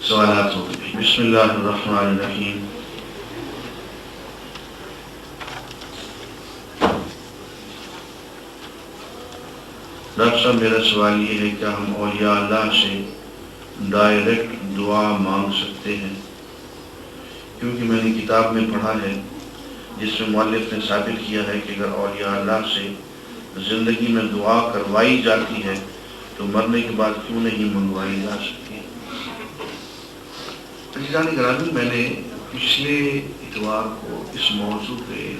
سوالات ہوگی. بسم اللہ الرحمن الرحیم. ڈاکٹر صاحب میرا سوال یہ ہے کہ ہم اولیاء اللہ سے ڈائریکٹ دعا مانگ سکتے ہیں؟ کیونکہ میں نے کتاب میں پڑھا ہے جس میں مؤلف نے ثابت کیا ہے کہ اگر اولیاء اللہ سے زندگی میں دعا کروائی جاتی ہے تو مرنے کے بعد کیوں نہیں منگوائی جا سکتی؟ عزیزان گرامی، میں نے پچھلے اتوار کو اس موضوع پہ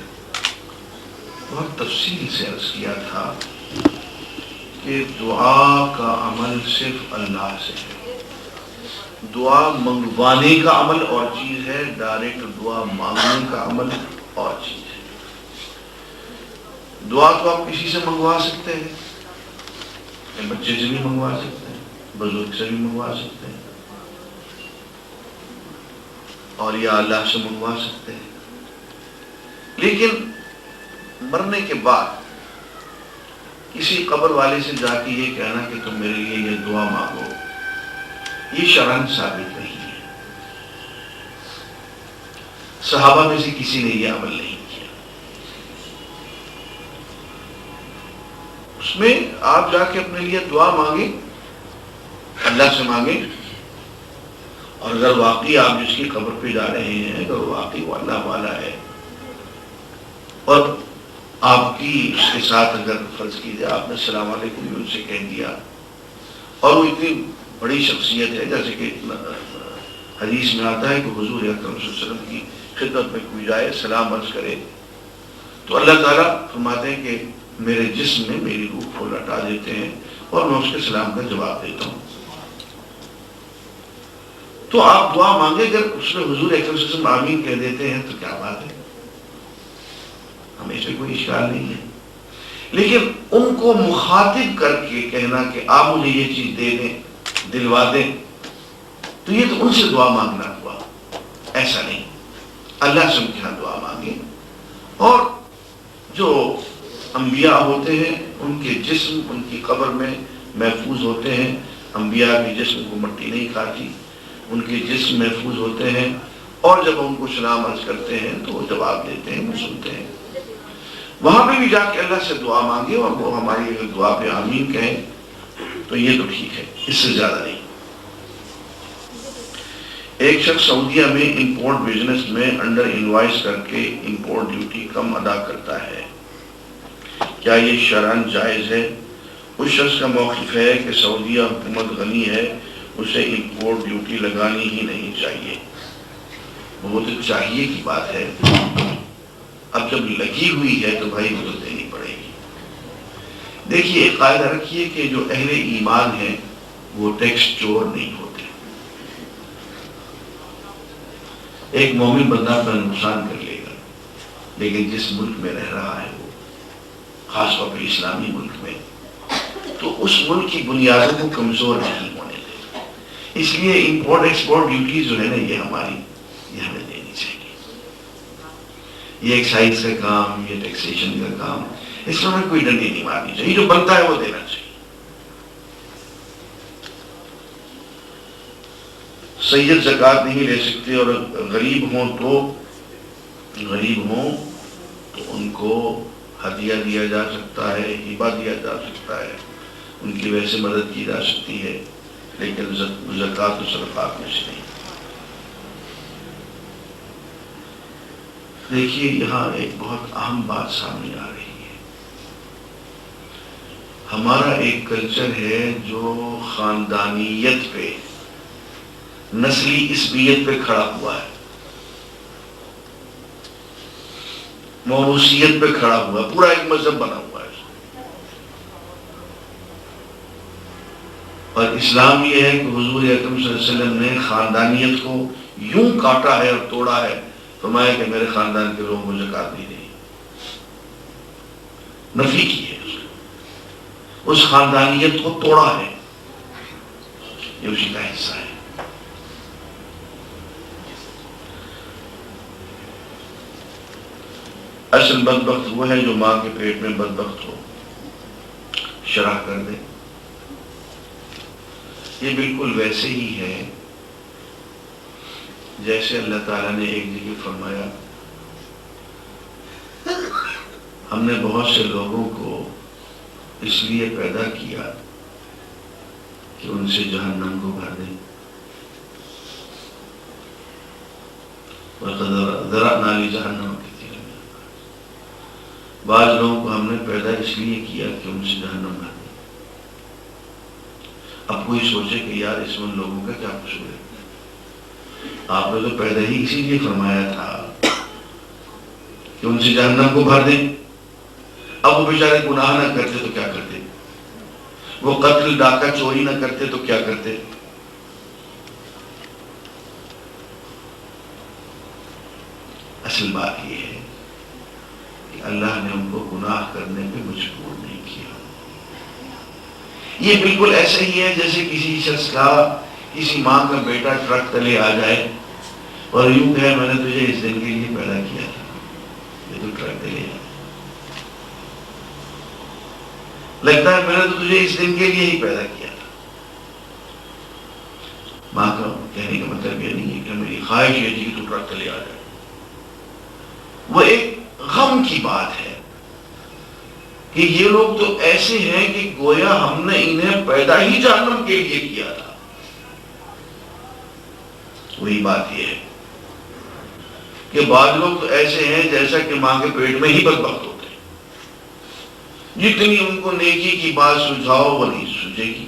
بہت تفصیل سے عرض کیا تھا کہ دعا کا عمل صرف اللہ سے ہے. دعا منگوانے کا عمل اور چیز ہے، ڈائریکٹ دعا مانگنے کا عمل اور چیز ہے. دعا تو آپ کسی سے منگوا سکتے ہیں، بچے سے بھی منگوا سکتے ہیں، بزرگ سے بھی منگوا سکتے ہیں، اور یا اللہ سے منگوا سکتے ہیں. لیکن مرنے کے بعد کسی قبر والے سے جا کے یہ کہنا کہ تم میرے لیے یہ دعا مانگو، یہ شرعاً ثابت نہیں ہے. صحابہ میں سے کسی نے یہ عمل نہیں کیا. اس میں آپ جا کے اپنے لیے دعا مانگیں، اللہ سے مانگیں، اور اگر واقعی آپ جس کی قبر پہ جا رہے ہیں اگر واقعی وہ اللہ والا ہے اور آپ کی اس کے ساتھ اگر فرض کیجیے آپ نے السلام علیکم بھی ان سے کہہ دیا اور وہ اتنی بڑی شخصیت ہے، جیسے کہ حدیث میں آتا ہے کہ حضور اکرم صلی اللہ علیہ وسلم کی خدمت میں کوئی جائے سلام عرض کرے تو اللہ تعالیٰ فرماتے ہیں کہ میرے جسم میں میری روح کو لٹا دیتے ہیں اور میں اس کے سلام کا جواب دیتا ہوں. تو آپ دعا مانگے، اگر اس میں حضور اکرم صلی اللہ علیہ وسلم آمین کہہ دیتے ہیں تو کیا بات ہے، ہمیں اس میں کوئی اشکال نہیں ہے. لیکن ان کو مخاطب کر کے کہنا کہ آپ مجھے یہ چیز دے دیں، دلوا دیں، تو یہ تو ان سے دعا مانگنا ہوا. ایسا نہیں، اللہ سے ان کے ہاں دعا مانگیں. اور جو انبیاء ہوتے ہیں ان کے جسم ان کی قبر میں محفوظ ہوتے ہیں. انبیاء کے جسم کو مٹی نہیں کھاتی، ان کے جسم محفوظ ہوتے ہیں، اور جب ان کو سلام عرض کرتے ہیں تو وہ جواب دیتے ہیں، وہ سنتے ہیں. وہاں پہ بھی جا کے اللہ سے دعا مانگے اور وہ ہماری دعا پہ آمین کہیں تو یہ تو ٹھیک ہے، اس سے زیادہ نہیں. ایک شخص سعودیہ میں امپورٹ بزنس میں انڈر انوائس کر کے امپورٹ ڈیوٹی کم ادا کرتا ہے، کیا یہ شرعاً جائز ہے؟ اس شخص کا موقف ہے کہ سعودیہ حکومت غنی ہے، اسے امپورٹ ڈیوٹی لگانی ہی نہیں چاہیے. وہ تو چاہیے کی بات ہے، اب جب لگی ہوئی ہے تو بھائی وہ تو دینی پڑے گی. دیکھیے ایک قاعدہ رکھیے کہ جو اہل ایمان ہیں وہ ٹیکس چور نہیں ہوتے. ایک مومن بندہ اپنا نقصان کر لے گا، لیکن جس ملک میں رہ رہا ہے وہ خاص طور پہ اسلامی ملک میں، تو اس ملک کی بنیادوں کو کمزور نہیں ہونے دے گا. اس لیے امپورٹ ایکسپورٹ ڈیوٹی جو ہے نا یہ ہمیں دینی چاہیے. یہ ایکسائز کا کام، یہ ٹیکسیشن کا کام، اس میں کوئی ڈنڈی نہیں مارنی چاہیے، جو بنتا ہے وہ دینا چاہیے. سید زکوٰۃ نہیں لے سکتے اور غریب ہوں تو ان کو ہدیہ دیا جا سکتا ہے، ہبہ دیا جا سکتا ہے، ان کی ویسے مدد کی جا سکتی ہے، لیکن زکوٰۃ و صدقات میں سے نہیں. دیکھیے یہاں ایک بہت اہم بات سامنے آ رہی ہے. ہمارا ایک کلچر ہے جو خاندانیت پہ، نسلی عصبیت پہ کھڑا ہوا ہے، موروثیت پہ کھڑا ہوا ہے، پورا ایک مذہب بنا ہوا ہے. اور اسلام یہ ہے کہ حضور اکرم صلی اللہ علیہ وسلم نے خاندانیت کو یوں کاٹا ہے اور توڑا ہے، فرمایا کہ میرے خاندان کے لوگوں کو زکوٰۃ نہیں دیں، نفی کی ہے. اس خاندانیت کو توڑا ہے، یہ اسی کا حصہ ہے. اصل بدبخت وہ ہے جو ماں کے پیٹ میں بدبخت ہو، شرح کر دے. یہ بالکل ویسے ہی ہے جیسے اللہ تعالیٰ نے ایک جگہ فرمایا ہم نے بہت سے لوگوں کو اس لیے پیدا کیا کہ ان سے جہنم کو بھر دیں. ذرأنا لجہنم کثیرا من الناس. بعض لوگوں کو ہم نے پیدا اس لیے کیا کہ ان سے جہنم بھر دیں. اب کوئی سوچے کہ یار اس میں لوگوں کا کیا قصور ہے؟ آپ نے تو پیدا ہی اسی لیے فرمایا تھا کہ ان سے جہنم کو بھر دیں. اب وہ بیچارے گناہ نہ کرتے تو کیا کرتے؟ وہ قتل ڈاکہ چوری نہ کرتے تو کیا کرتے؟ اصل بات یہ ہے کہ اللہ نے ان کو گناہ کرنے پہ مجبور نہیں کیا. یہ بالکل ایسا ہی ہے جیسے کسی شخص کا کسی ماں کا بیٹا ٹرک تلے آ جائے اور یوں کہے میں نے تجھے اس دن کے لیے پیدا کیا تھا، یہ تو ٹرک تلے آ لگتا ہے میں نے تو تجھے اس دن کے لیے ہی پیدا کیا تھا. ماں کا کہنے کا مطلب یہ نہیں ہے کہ میری خواہش یہ تھی کہ تو ٹرک تلے آ جائے. وہ ایک غم کی بات ہے کہ یہ لوگ تو ایسے ہیں کہ گویا ہم نے انہیں پیدا ہی جہنم کے لیے کیا تھا. وہی بات یہ ہے کہ بعض لوگ تو ایسے ہیں جیسا کہ ماں کے پیٹ میں ہی بدبخت ہوتے ہیں. جتنی ان کو نیکی کی بات سجھاؤ وہ نہیں سجھے گی،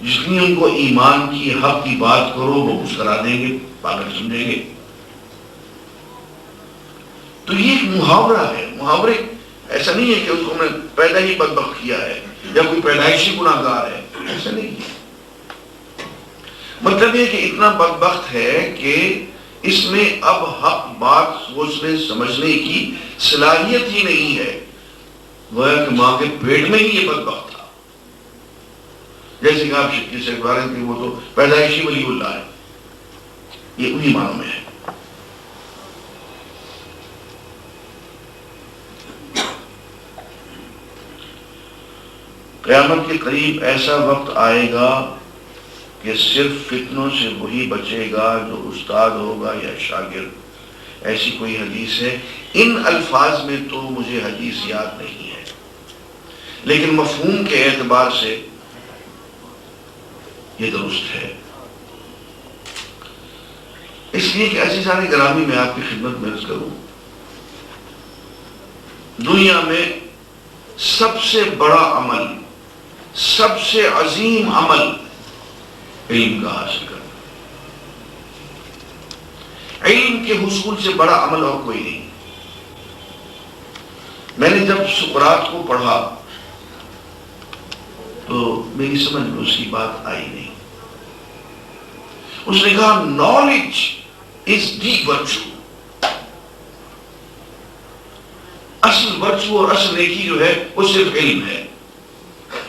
جتنی ان کو ایمان کی حق کی بات کرو وہ مسکرا دیں گے، پاگل سمجھیں گے. تو یہ ایک محاورہ ہے. محاورے ایسا نہیں ہے کہ اس کو ہم نے پیدا ہی بدبخت کیا ہے یا کوئی پیدائشی گناہ گار ہے، ایسا نہیں ہے. مطلب یہ کہ اتنا بدبخت ہے کہ اس میں اب حق بات سوچنے سمجھنے کی صلاحیت ہی نہیں ہے. گویا کہ ماں کے پیٹ میں ہی یہ بدبخت تھا. جیسے کہ آپ کسی عبارت کہ وہ تو پیدائشی ولی اللہ ہے، یہ انہی معنوں میں ہے. قیامت کے قریب ایسا وقت آئے گا کہ صرف فتنوں سے وہی بچے گا جو استاد ہوگا یا شاگرد. ایسی کوئی حدیث ہے. ان الفاظ میں تو مجھے حدیث یاد نہیں ہے، لیکن مفہوم کے اعتبار سے یہ درست ہے. اس لیے کہ ایسی ساری گرامی میں آپ کی خدمت میں عرض کروں، دنیا میں سب سے بڑا عمل، سب سے عظیم عمل علم کا حاصل کرنا. علم کے حصول سے بڑا عمل اور کوئی نہیں. میں نے جب سقراط کو پڑھا تو میری سمجھ میں اس کی بات آئی نہیں. اس نے کہا knowledge is the virtue. اصل ورچو اور اصل نیکی جو ہے وہ صرف علم ہے،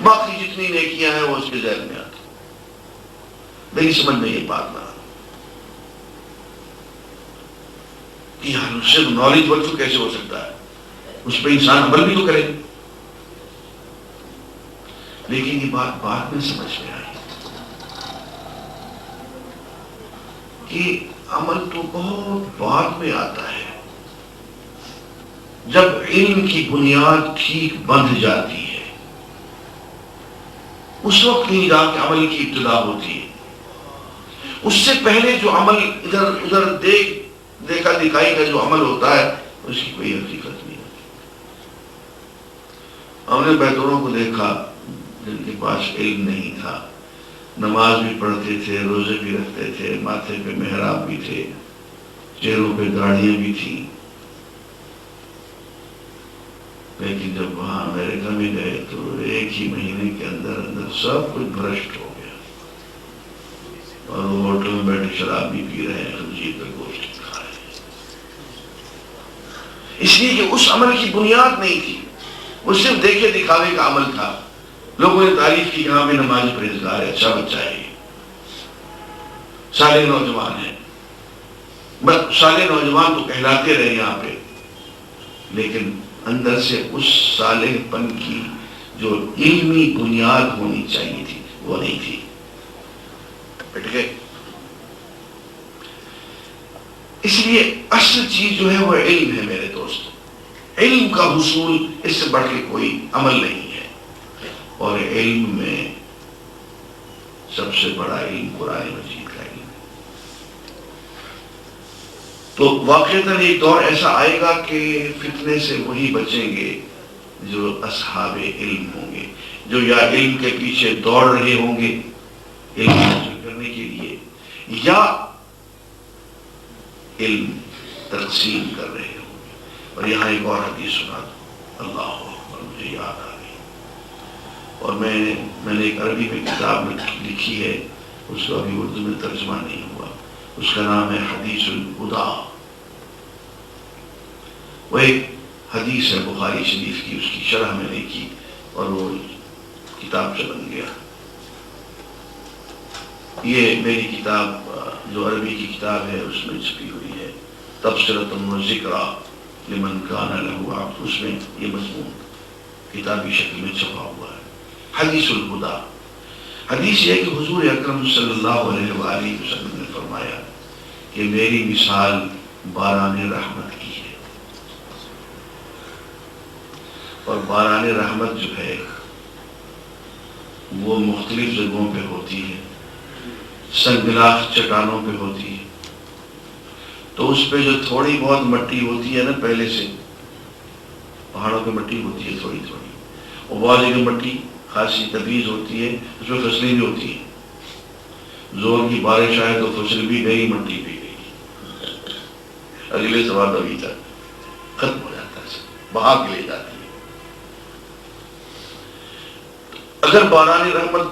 باقی جتنی نیکیاں ہیں وہ اس کے ذہن میں آتی. میری سمجھ میں یہ بات نہ کہ یار صرف نالج ورچو کیسے ہو سکتا ہے، اس پہ انسان عمل بھی تو کرے. لیکن یہ بات بعد میں سمجھ میں آئی کہ عمل تو بہت بعد میں آتا ہے، جب علم کی بنیاد ٹھیک بندھ جاتی ہے اس وقت نہیں جا کے عمل کی ابتدا ہوتی ہے. اس سے پہلے جو عمل ادھر ادھر دیکھا دکھائی کا جو عمل ہوتا ہے اس کی کوئی حقیقت نہیں ہوتی. ہم نے بیتوروں کو دیکھا جن کے پاس علم نہیں تھا، نماز بھی پڑھتے تھے، روزے بھی رکھتے تھے، ماتھے پہ محراب بھی تھے، چہروں پہ داڑھیاں بھی تھیں، لیکن جب وہاں امریکہ میں گئے تو ایک ہی مہینے کے اندر اندر سب کچھ بھرشٹ ہو گیا، اور وہ ہوٹل میں بیٹھے شراب بھی پی رہے ہیں، خنزیر کا گوشت کھا رہے ہیں. اس لیے کہ اس عمل کی بنیاد نہیں تھی، وہ صرف دیکھے دکھاوے کا عمل تھا. لوگوں نے تعریف کی کہ ہاں میں نماز پرہیزگار ہے، اچھا بچہ ہے، صالح نوجوان ہے. بس صالح نوجوان تو کہلاتے رہے یہاں پہ، لیکن اندر سے اس صالح پن کی جو علمی بنیاد ہونی چاہیے تھی وہ نہیں تھی. بیٹھ گئے. اس لیے اصل چیز جو ہے وہ علم ہے میرے دوستوں. علم کا حصول اس سے بڑھ کے کوئی عمل نہیں ہے. اور علم میں سب سے بڑا علم قرآن مجید کا علم ہے. تو واقعتاً ایک دور ایسا آئے گا کہ فتنے سے وہی بچیں گے جو اصحاب علم ہوں گے، جو یا علم کے پیچھے دوڑ رہے ہوں گے علم حاصل کرنے کے لیے، یا علم تقسیم کر رہے ہوں گے. اور یہاں ایک اور حدیث سنا دو، اللہ اکبر، مجھے یاد آ گئی. اور میں نے ایک عربی میں کتاب لکھی ہے، اس کا ابھی اردو میں ترجمہ نہیں ہوا. اس کا نام ہے حدیث الہدا. وہ ایک حدیث ہے بخاری شریف کی، اس کی شرح میں نے کی اور وہ کتاب سے بن گیا. یہ میری کتاب جو عربی کی کتاب ہے اس میں چھپی ہوئی ہے، تبصرۃ و ذکریٰ لمن کان لہ عبد. اس میں یہ مضمون کتابی شکل میں چھپا ہوا ہے. حدیث الہدا. حدیث یہ ہے کہ حضور اکرم صلی اللہ علیہ وآلہ وسلم نے فرمایا کہ میری مثال باران رحمت کی ہے. اور باران رحمت جو ہے وہ مختلف جگہوں پہ ہوتی ہے، سنگلاخ چٹانوں پہ ہوتی ہے. تو اس پہ جو تھوڑی بہت مٹی ہوتی ہے نا، پہلے سے پہاڑوں پہ مٹی ہوتی ہے تھوڑی تھوڑی، اور بعض جگہ مٹی خاصی تبیز ہوتی ہے، اس میں فصلیں بھی ہوتی ہیں. زور کی بارش آئے تو فصل بھی گئی، مٹی بھی گئی، اگلے سوال ابھی تک ختم ہو جاتا ہے، بہا کے لے جاتی ہے. اگر باران رحمت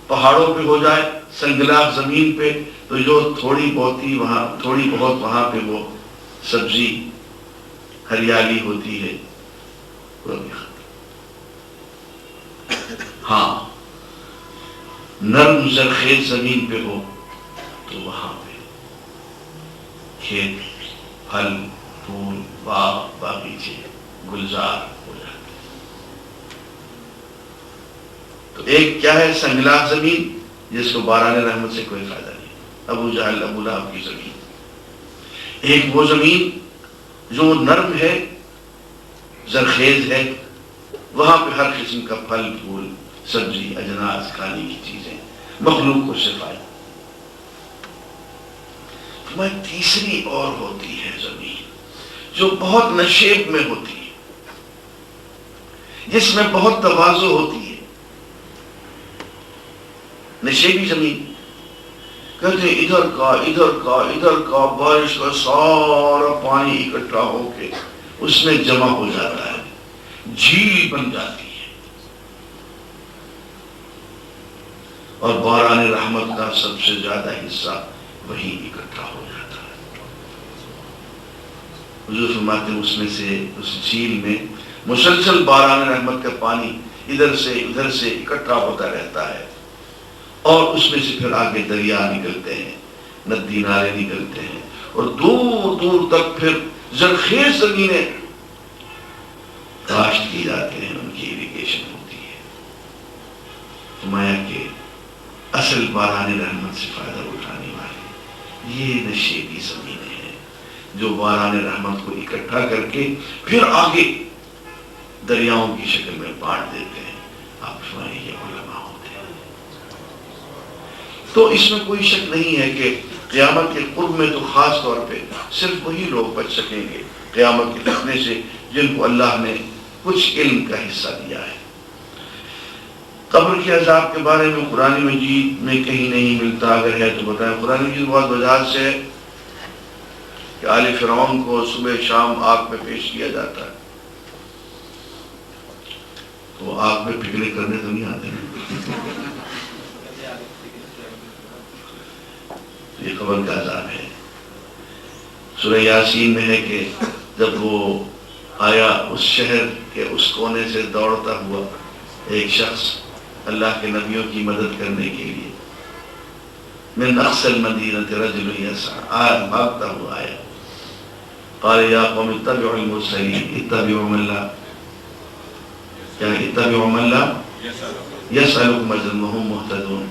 پہاڑوں پہ ہو جائے، سنگلاخ زمین پہ، تو جو تھوڑی بہت وہاں پہ وہ سبزی ہریالی ہوتی ہے وہ بھی ختم. ہاں نرم زرخیز زمین پہ ہو تو وہاں پہ کھیت، پھل، پھول، باغ، باغیچے گلزار ہو جاتے. تو ایک کیا ہے سنگلاخ زمین جس کو باران رحمت سے کوئی فائدہ نہیں، ابو جہل ابو لہب کی زمین. ایک وہ زمین جو نرم ہے، زرخیز ہے، وہاں پہ ہر قسم کا پھل پھول، سبزی، اجناس، کھانے کی چیزیں، مخلوق کو صفائی. میں تیسری اور ہوتی ہے زمین جو بہت نشیب میں ہوتی ہے، جس میں بہت تواضع ہوتی ہے. نشیبی زمین کہتے ہیں ادھر کا بارش کا سارا پانی اکٹھا ہو کے اس میں جمع ہو جاتا ہے، جھیل بن جاتی ہے، اور باران رحمت کا سب سے زیادہ حصہ وہی اکٹھا ہو جاتا ہے. حضور فرماتے ہیں اس میں سے اس جھیل میں مسلسل باران رحمت کا پانی ادھر سے ادھر سے اکٹھا ہوتا رہتا ہے، اور اس میں سے پھر آگے دریا نکلتے ہیں، ندی نالے نکلتے ہیں، اور دور دور تک پھر زرخیز زمینیں کاشت کی جاتے ہیں، ان کی ایریگیشن ہوتی ہے. فرمایا کہ اصل باران رحمت سے فائدہ اٹھانے والے یہ نشیبی زمینیں ہیں جو باران رحمت کو اکٹھا کر کے پھر آگے دریاؤں کی شکل میں بانٹ دیتے ہیں. آپ فرمائیں یہ علماء ہوتے ہیں. تو اس میں کوئی شک نہیں ہے کہ قیامت کے قرب میں تو خاص طور پہ صرف وہی لوگ بچ سکیں گے قیامت کے فتنے سے جن کو اللہ نے کچھ علم کا حصہ دیا ہے. قبر کے عذاب کے بارے میں قرآن مجید میں کہیں نہیں ملتا، اگر ہے تو بتائیں. قرآن مجید بہت وجاہت سے ہے کہ آل فرعون کو صبح شام آگ میں پیش کیا جاتا ہے. تو آگ میں پکنک کرنے تو نہیں آتے ہیں. یہ قبر کا عذاب ہے. سورہ یاسین میں ہے کہ جب وہ آیا اس شہر کے اس کونے سے دوڑتا ہوا ایک شخص اللہ کے نبیوں کی مدد کرنے کے لیے، من اقصى المدینہ رجل یسعی، بھاگتا ہوا آیا. قال یا قوم اتبعوا المرسلین اتبعوا من لا اتبعوا من لا يسألكم اجرا وهم مهتدون.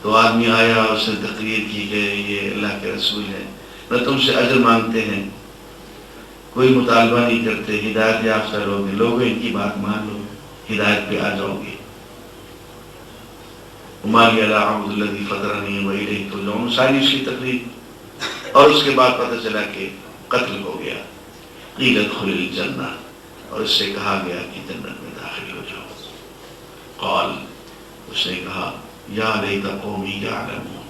تو آدمی آیا، اس نے تقریر کی کہ یہ اللہ کے رسول ہے، نہ تم سے اجر مانگتے ہیں، کوئی مطالبہ نہیں کرتے، ہدایت یافتہ لوگ ہیں، لوگوں ان کی بات مان لو، ہدایت پہ آ جاؤ گے۔ مالی اللہ عبد الذی فطرنی وإلیہ ترجعون، ساری اس کی تقریر، اور اس کے بعد پتہ چلا کہ قتل ہو گیا۔ قیل ادخل الجنہ، اور اس سے کہا گیا کہ جنت میں داخل ہو جاؤ۔ قال، اس نے کہا یا لیت قومی یعلمون،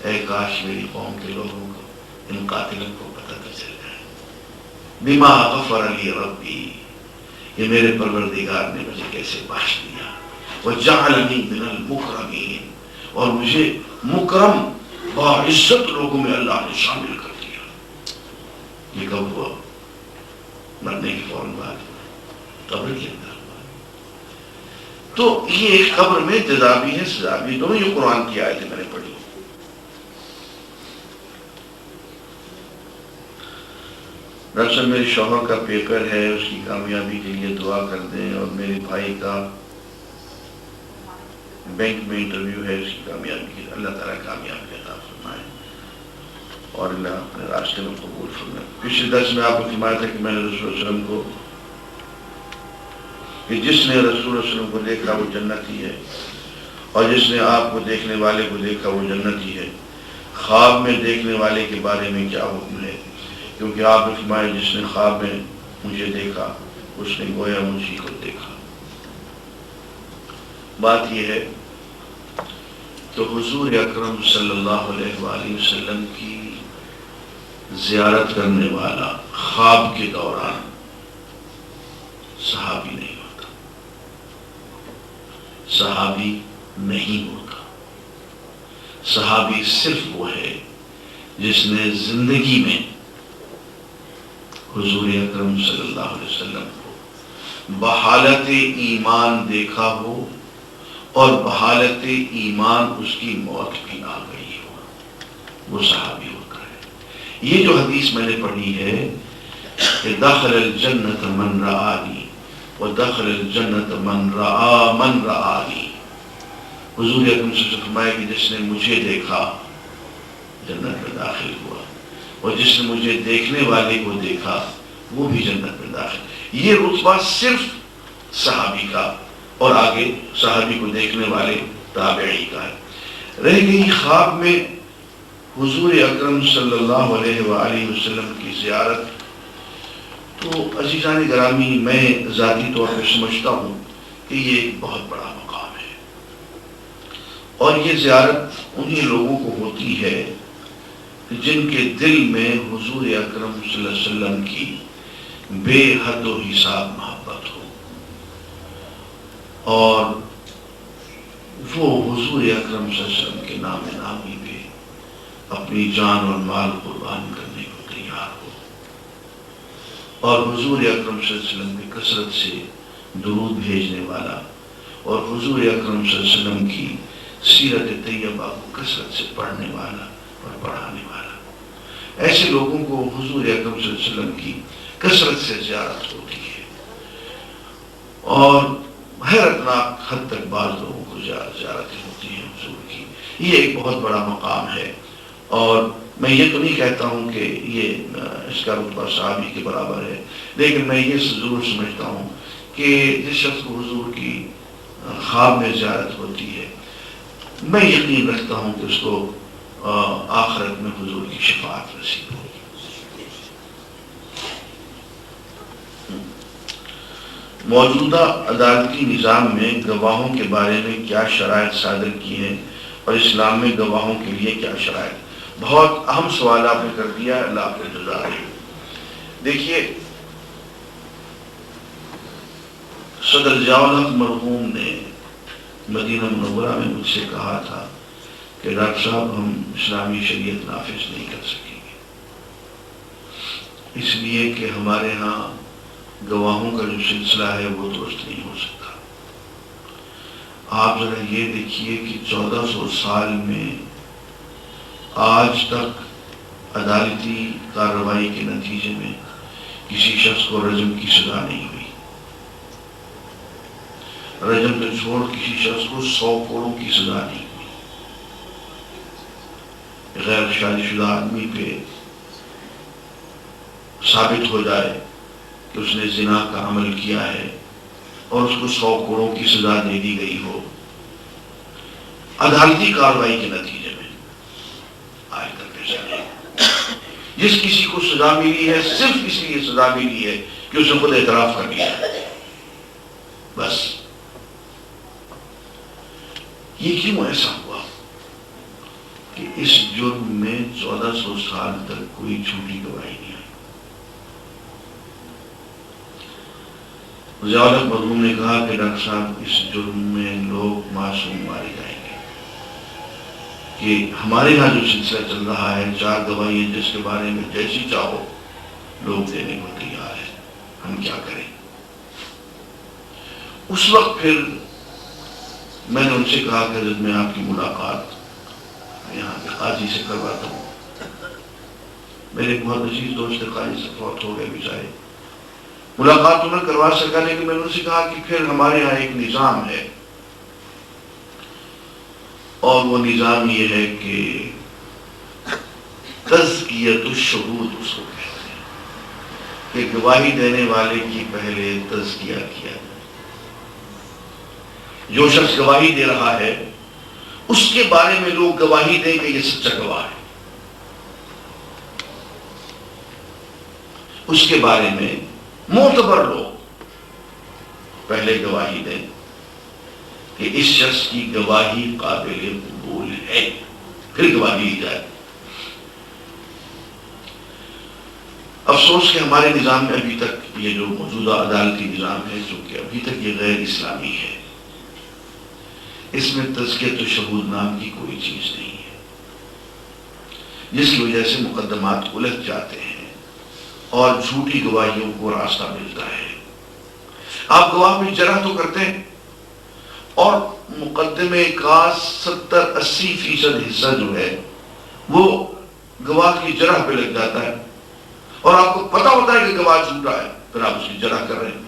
اے کاش میری قوم کے لوگوں کو، ان قاتلوں کو پتہ تو چل جائے، بما غفر لی ربی، یہ میرے پروردگار نے مجھے کیسے بخش دیا، وجعلنی من المکرمین، اور مجھے مکرم باعزت لوگوں میں اللہ نے شامل کر دیا۔ یہ کب ہوا؟ مرنے کے فوراً بعد، قبر کے اندر۔ تو یہ ایک قبر میں جزا بھی ہے، سزا بھی، دونوں یہ قرآن کی آیتیں میں نے پڑھی۔ ڈاکٹر صاحب میرے شوہر کا پیپر ہے، اس کی کامیابی کے لیے دعا کر دیں، اور میرے بھائی کا بینک میں انٹرویو ہے، اس کی کامیابی کے لیے اللہ تعالیٰ کامیابی عطا فرمائے اور اللہ اپنے راستے میں قبول فرمائے۔ پچھلے درس میں آپ کو فرمایا تھا کہ میں نے رسول اللہ علیہ وسلم کو، کہ جس نے رسول اللہ علیہ وسلم کو دیکھا وہ جنتی ہے، اور جس نے آپ کو دیکھنے والے کو دیکھا وہ جنتی ہے۔ خواب میں دیکھنے والے کے بارے میں کیا حکم ہے؟ کیونکہ آپ نے فرمایا جس نے خواب میں مجھے دیکھا اس نے گویا مجھے کو دیکھا۔ بات یہ ہے تو حضور اکرم صلی اللہ علیہ وآلہ وسلم کی زیارت کرنے والا خواب کے دوران صحابی نہیں ہوتا، صحابی نہیں ہوتا۔ صحابی صرف وہ ہے جس نے زندگی میں حضور اکرم صلی اللہ علیہ وسلم کو بحالت ایمان دیکھا ہو اور بحالت ایمان اس کی موت بھی آ گئی ہو، وہ صحابی ہوتا ہے۔ یہ جو حدیث میں نے پڑھی ہے کہ دخل الجنت من رآنی ودخل الجنت من رآنی، حضور اکرم صلی اللہ علیہ وسلم فرمایا کہ جس نے مجھے دیکھا جنت میں داخل ہوا، اور جس نے مجھے دیکھنے والے کو دیکھا وہ بھی جنت میں داخل۔ یہ رتبہ صرف صحابی کا، اور آگے صحابی کو دیکھنے والے تابعی کا ہے۔ رہ گئی خواب میں حضور اکرم صلی اللہ علیہ وآلہ وسلم کی زیارت، تو عزیزان گرامی میں ذاتی طور پہ سمجھتا ہوں کہ یہ ایک بہت بڑا مقام ہے، اور یہ زیارت انہی لوگوں کو ہوتی ہے جن کے دل میں حضور اکرم صلی اللہ علیہ وسلم کی بے حد و حساب محبت ہو، اور وہ حضور اکرم صلی اللہ علیہ وسلم کے نام نامی پہ اپنی جان اور مال قربان کرنے کو تیار ہو، اور حضور اکرم صلی اللہ علیہ وسلم کی کثرت سے درود بھیجنے والا، اور حضور اکرم صلی اللہ علیہ وسلم کی سیرت طیبہ کو کثرت سے پڑھنے والا اور پڑھانے والا۔ ایسے لوگوں کو حضور اکرم صلی اللہ علیہ وسلم کی کثرت سے زیارت ہوتی ہے، اور حیرتناک حد تک بعض لوگوں کو زیارتیں ہوتی ہیں حضور کی۔ یہ ایک بہت بڑا مقام ہے، اور میں یہ تو نہیں کہتا ہوں کہ یہ اس کا رتبہ صحابی کے برابر ہے، لیکن میں یہ ضرور سمجھتا ہوں کہ جس شخص کو حضور کی خواب میں زیارت ہوتی ہے، میں یقین رکھتا ہوں کہ اس کو آخرت میں حضور کی شفاعت نصیب ہوگی۔ موجودہ عدالتی نظام میں گواہوں کے بارے میں کیا شرائط صادر کی ہیں، اور اسلام میں گواہوں کے لیے کیا شرائط؟ بہت اہم سوال آپ نے کر دیا، اللہ آپ کو جزا دے۔ دیکھیے، صدر ضیاء الحق مرحوم نے مدینہ منورہ میں مجھ سے کہا تھا کہ ڈاکٹر صاحب ہم اسلامی شریعت نافذ نہیں کر سکیں گے، اس لیے کہ ہمارے ہاں گواہوں کا جو سلسلہ ہے وہ درست نہیں ہو سکتا۔ آپ ذرا یہ دیکھیے کہ 1400 سال میں آج تک عدالتی کارروائی کے نتیجے میں کسی شخص کو رجم کی سزا نہیں ہوئی۔ رجم تو چھوڑ، کسی شخص کو 100 کوڑوں کی سزا نہیں ہوئی۔ غیر شادی شدہ آدمی پہ ثابت ہو جائے کہ اس نے زنا کا عمل کیا ہے اور اس کو 100 کروڑوں کی سزا دے دی گئی ہو، عدالتی کارروائی کے نتیجے میں آج تک ایسا نہیں۔ جس کسی کو سزا ملی ہے صرف اس لیے سزا ملی ہے کہ اس نے خود اعتراف کر لیا، بس۔ یہ کیوں ایسا ہوا کہ اس جرم میں 1400 سال تک کوئی جھوٹی گواہی نہیں آئی؟ ضیاء الحق مرحوم نے کہا کہ ڈاکٹر صاحب اس جرم میں لوگ معصوم مارے جائیں گے، کہ ہمارے یہاں جو سلسلہ چل رہا ہے 4 گواہیاں جس کے بارے میں جیسی چاہو لوگ دینے کو تیار ہے، ہم کیا کریں؟ اس وقت پھر میں نے ان سے کہا کہ حضرت میں آپ کی ملاقات یہاں کے قاضی سے کرواتا ہوں۔ میرے بہت عزیز دوست قاضی سے فوت ہو گئے بیچارے، ملاقات تو میں کروا سکا، لیکن میں نے ان سے کہا کہ پھر ہمارے یہاں ایک نظام ہے، اور وہ نظام یہ ہے کہ تزکیۃ الشہود اس کو کہتے ہیں، کہ گواہی دینے والے کی پہلے تزکیہ کیا جائے۔ جو شخص گواہی دے رہا ہے اس کے بارے میں لوگ گواہی دیں کہ یہ سچا گواہ ہے، اس کے بارے میں معتبر لوگ پہلے گواہی دیں کہ اس شخص کی گواہی قابل قبول ہے، پھر گواہی لی جائے۔ افسوس کہ ہمارے نظام میں ابھی تک یہ جو موجودہ عدالتی نظام ہے، جو کہ ابھی تک یہ غیر اسلامی ہے، اس میں تزکیۃ الشہود نام کی کوئی چیز نہیں ہے، جس کی وجہ سے مقدمات الجھ جاتے ہیں اور جھوٹی گواہیوں کو راستہ ملتا ہے۔ آپ گواہ میں جرح تو کرتے ہیں اور مقدمے کا 70-80% حصہ جو ہے وہ گواہ کی جرح پہ لگ جاتا ہے، اور آپ کو پتہ ہوتا ہے کہ گواہ جھوٹا ہے، پھر آپ اس کی جرح کر رہے ہیں۔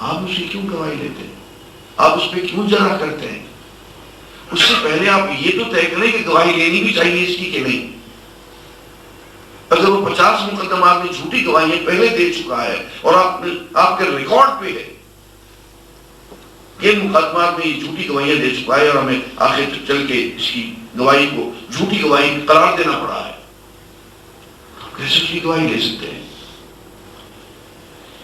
آپ اس کی کیوں گواہی لیتے ہیں؟ آپ اس پہ کیوں جرح کرتے ہیں؟ اس سے پہلے آپ یہ تو طے کریں کہ گواہی لینی بھی چاہیے اس کی کہ نہیں۔ اگر وہ 50 مقدمات میں جھوٹی گواہیاں پہلے دے چکا ہے اور آپ کے ریکارڈ پہ ہے کہ مقدمات میں یہ جھوٹی گواہیاں دے چکا ہے، اور ہمیں آخر چل کے اس کی گواہی کو جھوٹی گواہی قرار دینا پڑا ہے، کیسے اس کی گواہی لے سکتے ہیں؟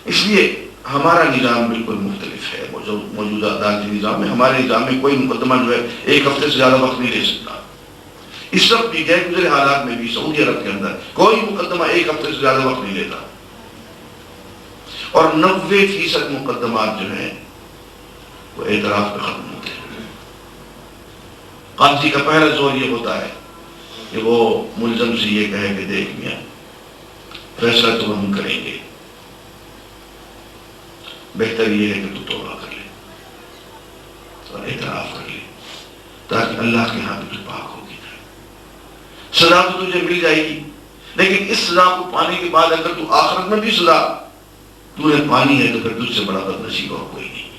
اس لیے ہمارا نظام بالکل مختلف ہے موجودہ عدالتی نظام میں۔ ہمارے نظام میں کوئی مقدمہ جو ہے 1 ہفتے سے زیادہ وقت نہیں لے سکتا۔ اس وقت بھی غیر گزرے حالات میں بھی سعودی عرب کے اندر کوئی مقدمہ 1 ہفتے سے زیادہ وقت نہیں لیتا، اور 90% مقدمات جو ہیں وہ اعتراف پہ ختم ہوتے ہیں۔ قاضی کا پہلا زور یہ ہوتا ہے کہ وہ ملزم سے یہ کہے کہ دیکھ میاں فیصلہ تو ہم کریں گے، بہتر یہ ہے کہ تو توبہ کر لے اور اعتراف کر لے، تاکہ اللہ کے ہاں بھی تو پاک ہوگی جائے۔ سزا تو تجھے مل جائے گی، لیکن اس سزا کو پانے کے بعد اگر تو آخرت میں بھی سزا تو نے پانی ہے تو پھر تجھ سے بڑا بدنصیب اور کوئی نہیں۔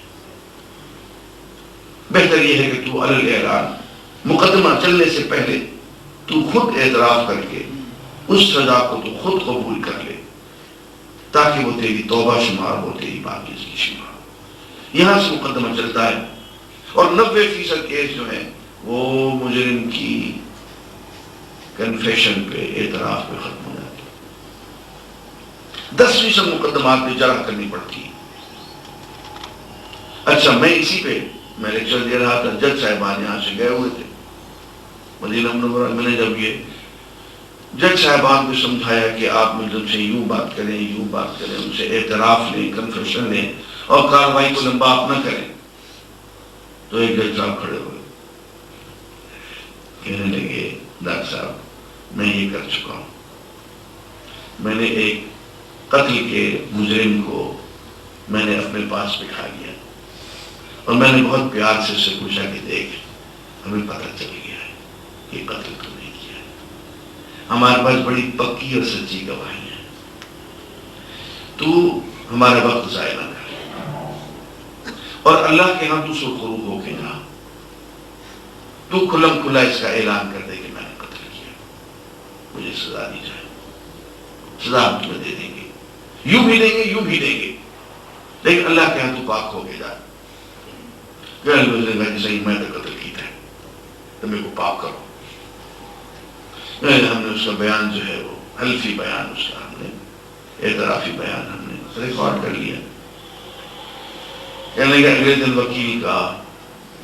بہتر یہ ہے کہ تو علی الاعلان مقدمہ چلنے سے پہلے تو خود اعتراف کر کے اس سزا کو تو خود قبول کر لے، تاکہ وہ تیری توبہ شمار ہو، تیری پاکیزگی شمار ہو۔ یہاں سے مقدمہ چلتا ہے، اور 90% کیس جو ہیں وہ مجرم کی کنفیشن پہ، اعتراف پہ ختم ہو جاتے ہیں۔ 10% مقدمات پہ جرح کرنی پڑتی ہے۔ اچھا، میں اسی پہ میں لیکچر دے رہا تھا، جج صاحبان یہاں سے گئے ہوئے تھے مدینہ منورہ میں نے جب یہ جج صاحبان کو سمجھایا کہ آپ ملزم سے یوں بات کریں، یوں بات کریں، ان سے اعتراف لیں، کنفیشن لیں، اور کارروائی کو لمبا آپ نہ کریں، تو ایک جج صاحب کھڑے ہوئے، کہنے لگے ڈاکٹر صاحب میں یہ کر چکا ہوں، میں نے ایک قتل کے مجرم کو میں نے اپنے پاس بٹھا لیا، اور میں نے بہت پیار سے اس سے پوچھا کہ دیکھ ہمیں پتہ چل گیا ہے کہ قتل تو نہیں کیا ہے، ہمارے پاس بڑی پکی اور سچی گواہی ہے، تو ہمارا وقت ضائع نہ کر، اور اللہ کے ہاں تو سرخرو ہو کے جا، تو کھلم کھلا اس کا اعلان کر دے کہ میں نے قتل کیا، مجھے سزا دی جائے، سزا ہم تمہیں دے دیں گے، یوں بھی دیں گے یوں بھی دیں گے، لیکن اللہ کے ہاں تو پاک ہو گیا جائے کہ صحیح میں نے قتل کیا ہے تو میرے کو پاک کرو۔ ہم نے اس کا بیان جو ہے وہ حلفی بیان، اس کا ہم نے اعترافی بیان ہم نے ریکارڈ کر لیا۔ کہنے کہ اگلے دن وکیل کا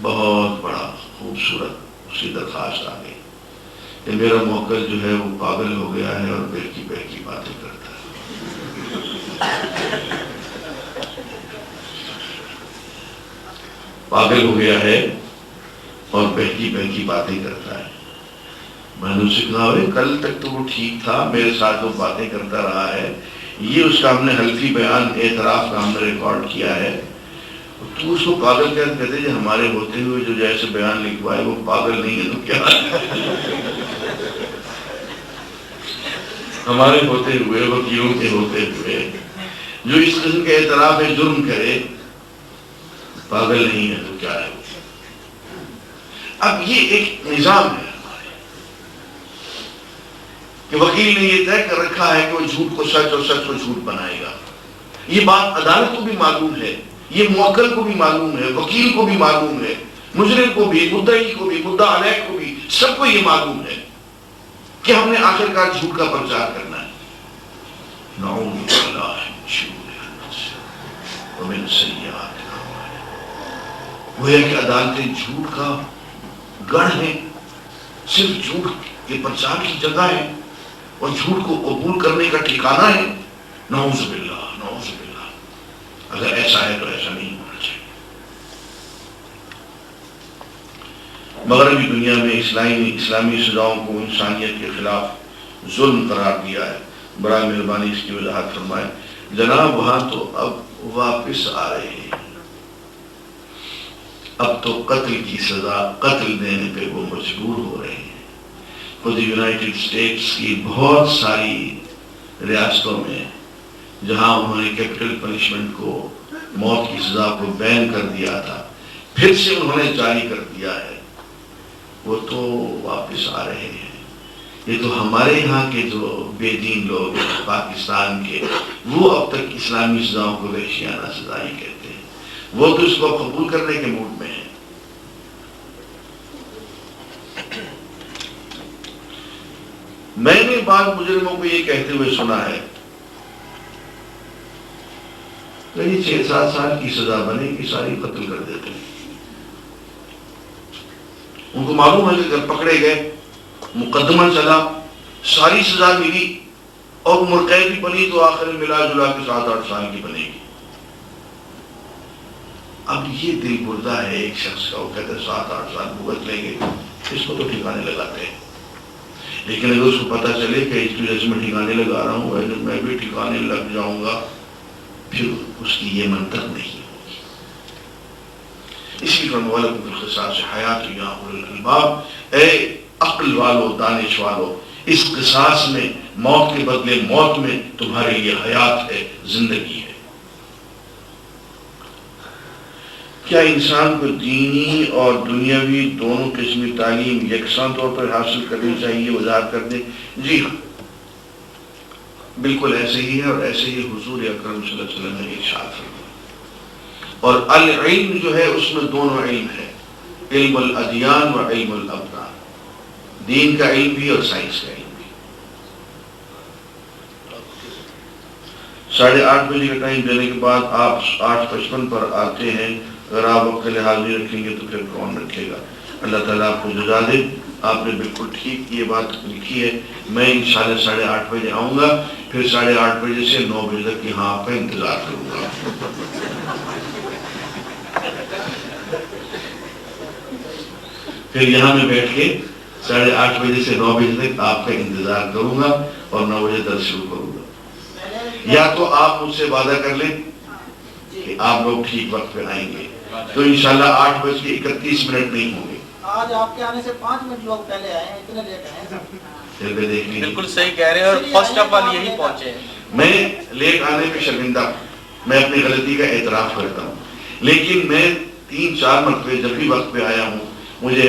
بہت بڑا خوبصورت اس کی درخواست آ گئی کہ میرا موکل جو ہے وہ پاگل ہو گیا ہے اور بہکی بہکی باتیں کرتا ہے، پاگل ہو گیا ہے اور بہکی بہکی باتیں کرتا ہے۔ میں نے اسے کہا کل تک تو وہ ٹھیک تھا، میرے ساتھ وہ باتیں کرتا رہا ہے، یہ اس کا ہم نے حلفی بیان اعتراف کا ہم نے ریکارڈ کیا ہے، تو اس کو پاگل کہتے جو ہمارے ہوتے ہوئے جو جیسے بیان لکھوائے وہ پاگل نہیں ہے تو کیا ہمارے ہوتے ہوئے، وکیلوں کے ہوتے ہوئے جو اس قسم کے اعتراف جرم کرے پاگل نہیں ہے تو کیا ہے۔ اب یہ ایک نظام ہے ہمارے کہ وکیل نے یہ طے کر رکھا ہے کہ وہ جھوٹ کو سچ اور سچ کو جھوٹ بنائے گا۔ یہ بات عدالت کو بھی معلوم ہے، یہ موکل کو بھی معلوم ہے، وکیل کو بھی معلوم ہے، مجرم کو بھی، مدعی کو بھی، مدعا علیہ کو بھی، سب کو یہ معلوم ہے کہ ہم نے آخر کار جھوٹ کا پرچار کرنا ہے۔ نعوذ باللہ من شرور انفسنا ومن سیئات اعمالنا۔ وہ ہے کہ عدالتیں جھوٹ کا گڑھ ہیں، صرف جھوٹ کے پرچار کی جگہ ہے اور جھوٹ کو قبول کرنے کا ٹھکانہ ہے۔ نعوذ باللہ، نعوذ باللہ۔ اگر ایسا ہے تو ایسا نہیں ہونا چاہیے۔ مغربی دنیا میں اسلامی سزاؤں کو انسانیت کے خلاف ظلم قرار دیا ہے۔ برائے مہربانی اس کی وضاحت فرمائیں۔ جناب وہاں تو اب واپس آ رہے ہیں، اب تو قتل کی سزا قتل دینے پہ وہ مجبور ہو رہے ہیں۔ خود یونائٹڈ اسٹیٹس کی بہت ساری ریاستوں میں جہاں انہوں نے کیپٹل پنشمنٹ کو، موت کی سزا کو بین کر دیا تھا، پھر سے انہوں نے جاری کر دیا ہے، وہ تو واپس آ رہے ہیں۔ یہ تو ہمارے یہاں کے جو بے دین لوگ ہیں پاکستان کے، وہ اب تک اسلامی سزاؤں کو وحشیانہ سزا ہی کہتے ہیں، وہ تو اس کو قبول کرنے کے موڈ میں ہیں۔ میں نے بعض مجرموں کو یہ کہتے ہوئے سنا ہے کہ 6-7 سال کی سزا بنے گی ساری قتل کر دیتے ہیں۔ ان کو معلوم ہے کہ اگر پکڑے گئے، مقدمہ چلا، ساری سزا ملی اور عمر قید بھی بنی تو آخر ملا جلا کے 7-8 سال کی بنے گی۔ اب یہ دل بردہ ہے ایک شخص کا، وہ کہتے ہیں 7-8 سال بھگت لیں گے، اس کو تو ٹھکانے لگاتے ہیں۔ لیکن اگر اس کو پتا چلے کہ اس کی وجہ سے میں ٹھکانے لگا رہا ہوں، میں بھی ٹھکانے لگ جاؤں گا، پھر اس کی یہ منطق نہیں ہوگی۔ اسی فرما وَلَكُمْ فِي الْقِصَاصِ حَيَاةٌ يَا أُولِي الْأَلْبَابِ، اے عقل والو، دانش والو، اس قصاص میں، موت کے بدلے موت میں تمہارے لیے حیات ہے، زندگی ہے۔ کیا انسان کو دینی اور دنیاوی دونوں قسم کی تعلیم یکساں طور پر حاصل کرنی چاہیے؟ وضاحت کر دیں۔ جی ہاں، بالکل ایسے ہی ہے، اور ایسے ہی حضور اکرم صلی اللہ علیہ وسلم نے ارشاد فرمایا۔ اور العلم جو ہے اس میں دونوں علم ہے، علم الادیان و علم الابدان، دین کا علم بھی اور سائنس کا علم بھی۔ 8:30 بجے کا ٹائم دینے کے بعد آپ 8:55 پر آتے ہیں، اگر آپ وقت لحاظ نہیں رکھیں گے تو پھر کون رکھے گا؟ اللہ تعالیٰ آپ کو جزا دے۔ آپ نے بالکل ٹھیک یہ بات لکھی ہے۔ میں انشاءاللہ 8:30 بجے آؤں گا، پھر 8:30 بجے سے 9 بجے تک یہاں آپ کا انتظار کروں گا۔ پھر یہاں میں بیٹھ کے 8:30 بجے سے 9 بجے تک آپ کا انتظار کروں گا اور 9 بجے درس شروع کروں گا۔ یا تو آپ مجھ سے وعدہ کر لیں کہ آپ لوگ ٹھیک وقت پہ آئیں گے، تو انشاءاللہ 8:31 نہیں ہوں گے۔ آج آپ کے آنے سے 5 منٹ لوگ پہلے آئے ہیں، اتنے لیٹ آئے ہیں۔ بالکل صحیح کہہ رہے ہیں، اور فرسٹ آف آل یہی پہنچے ہیں۔ میں لیٹ آنے پہ شرمندہ ہوں، میں اپنی غلطی کا اعتراف کرتا ہوں، لیکن میں 3-4 مرتبہ جب بھی وقت پہ آیا ہوں مجھے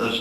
10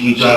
3-4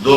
2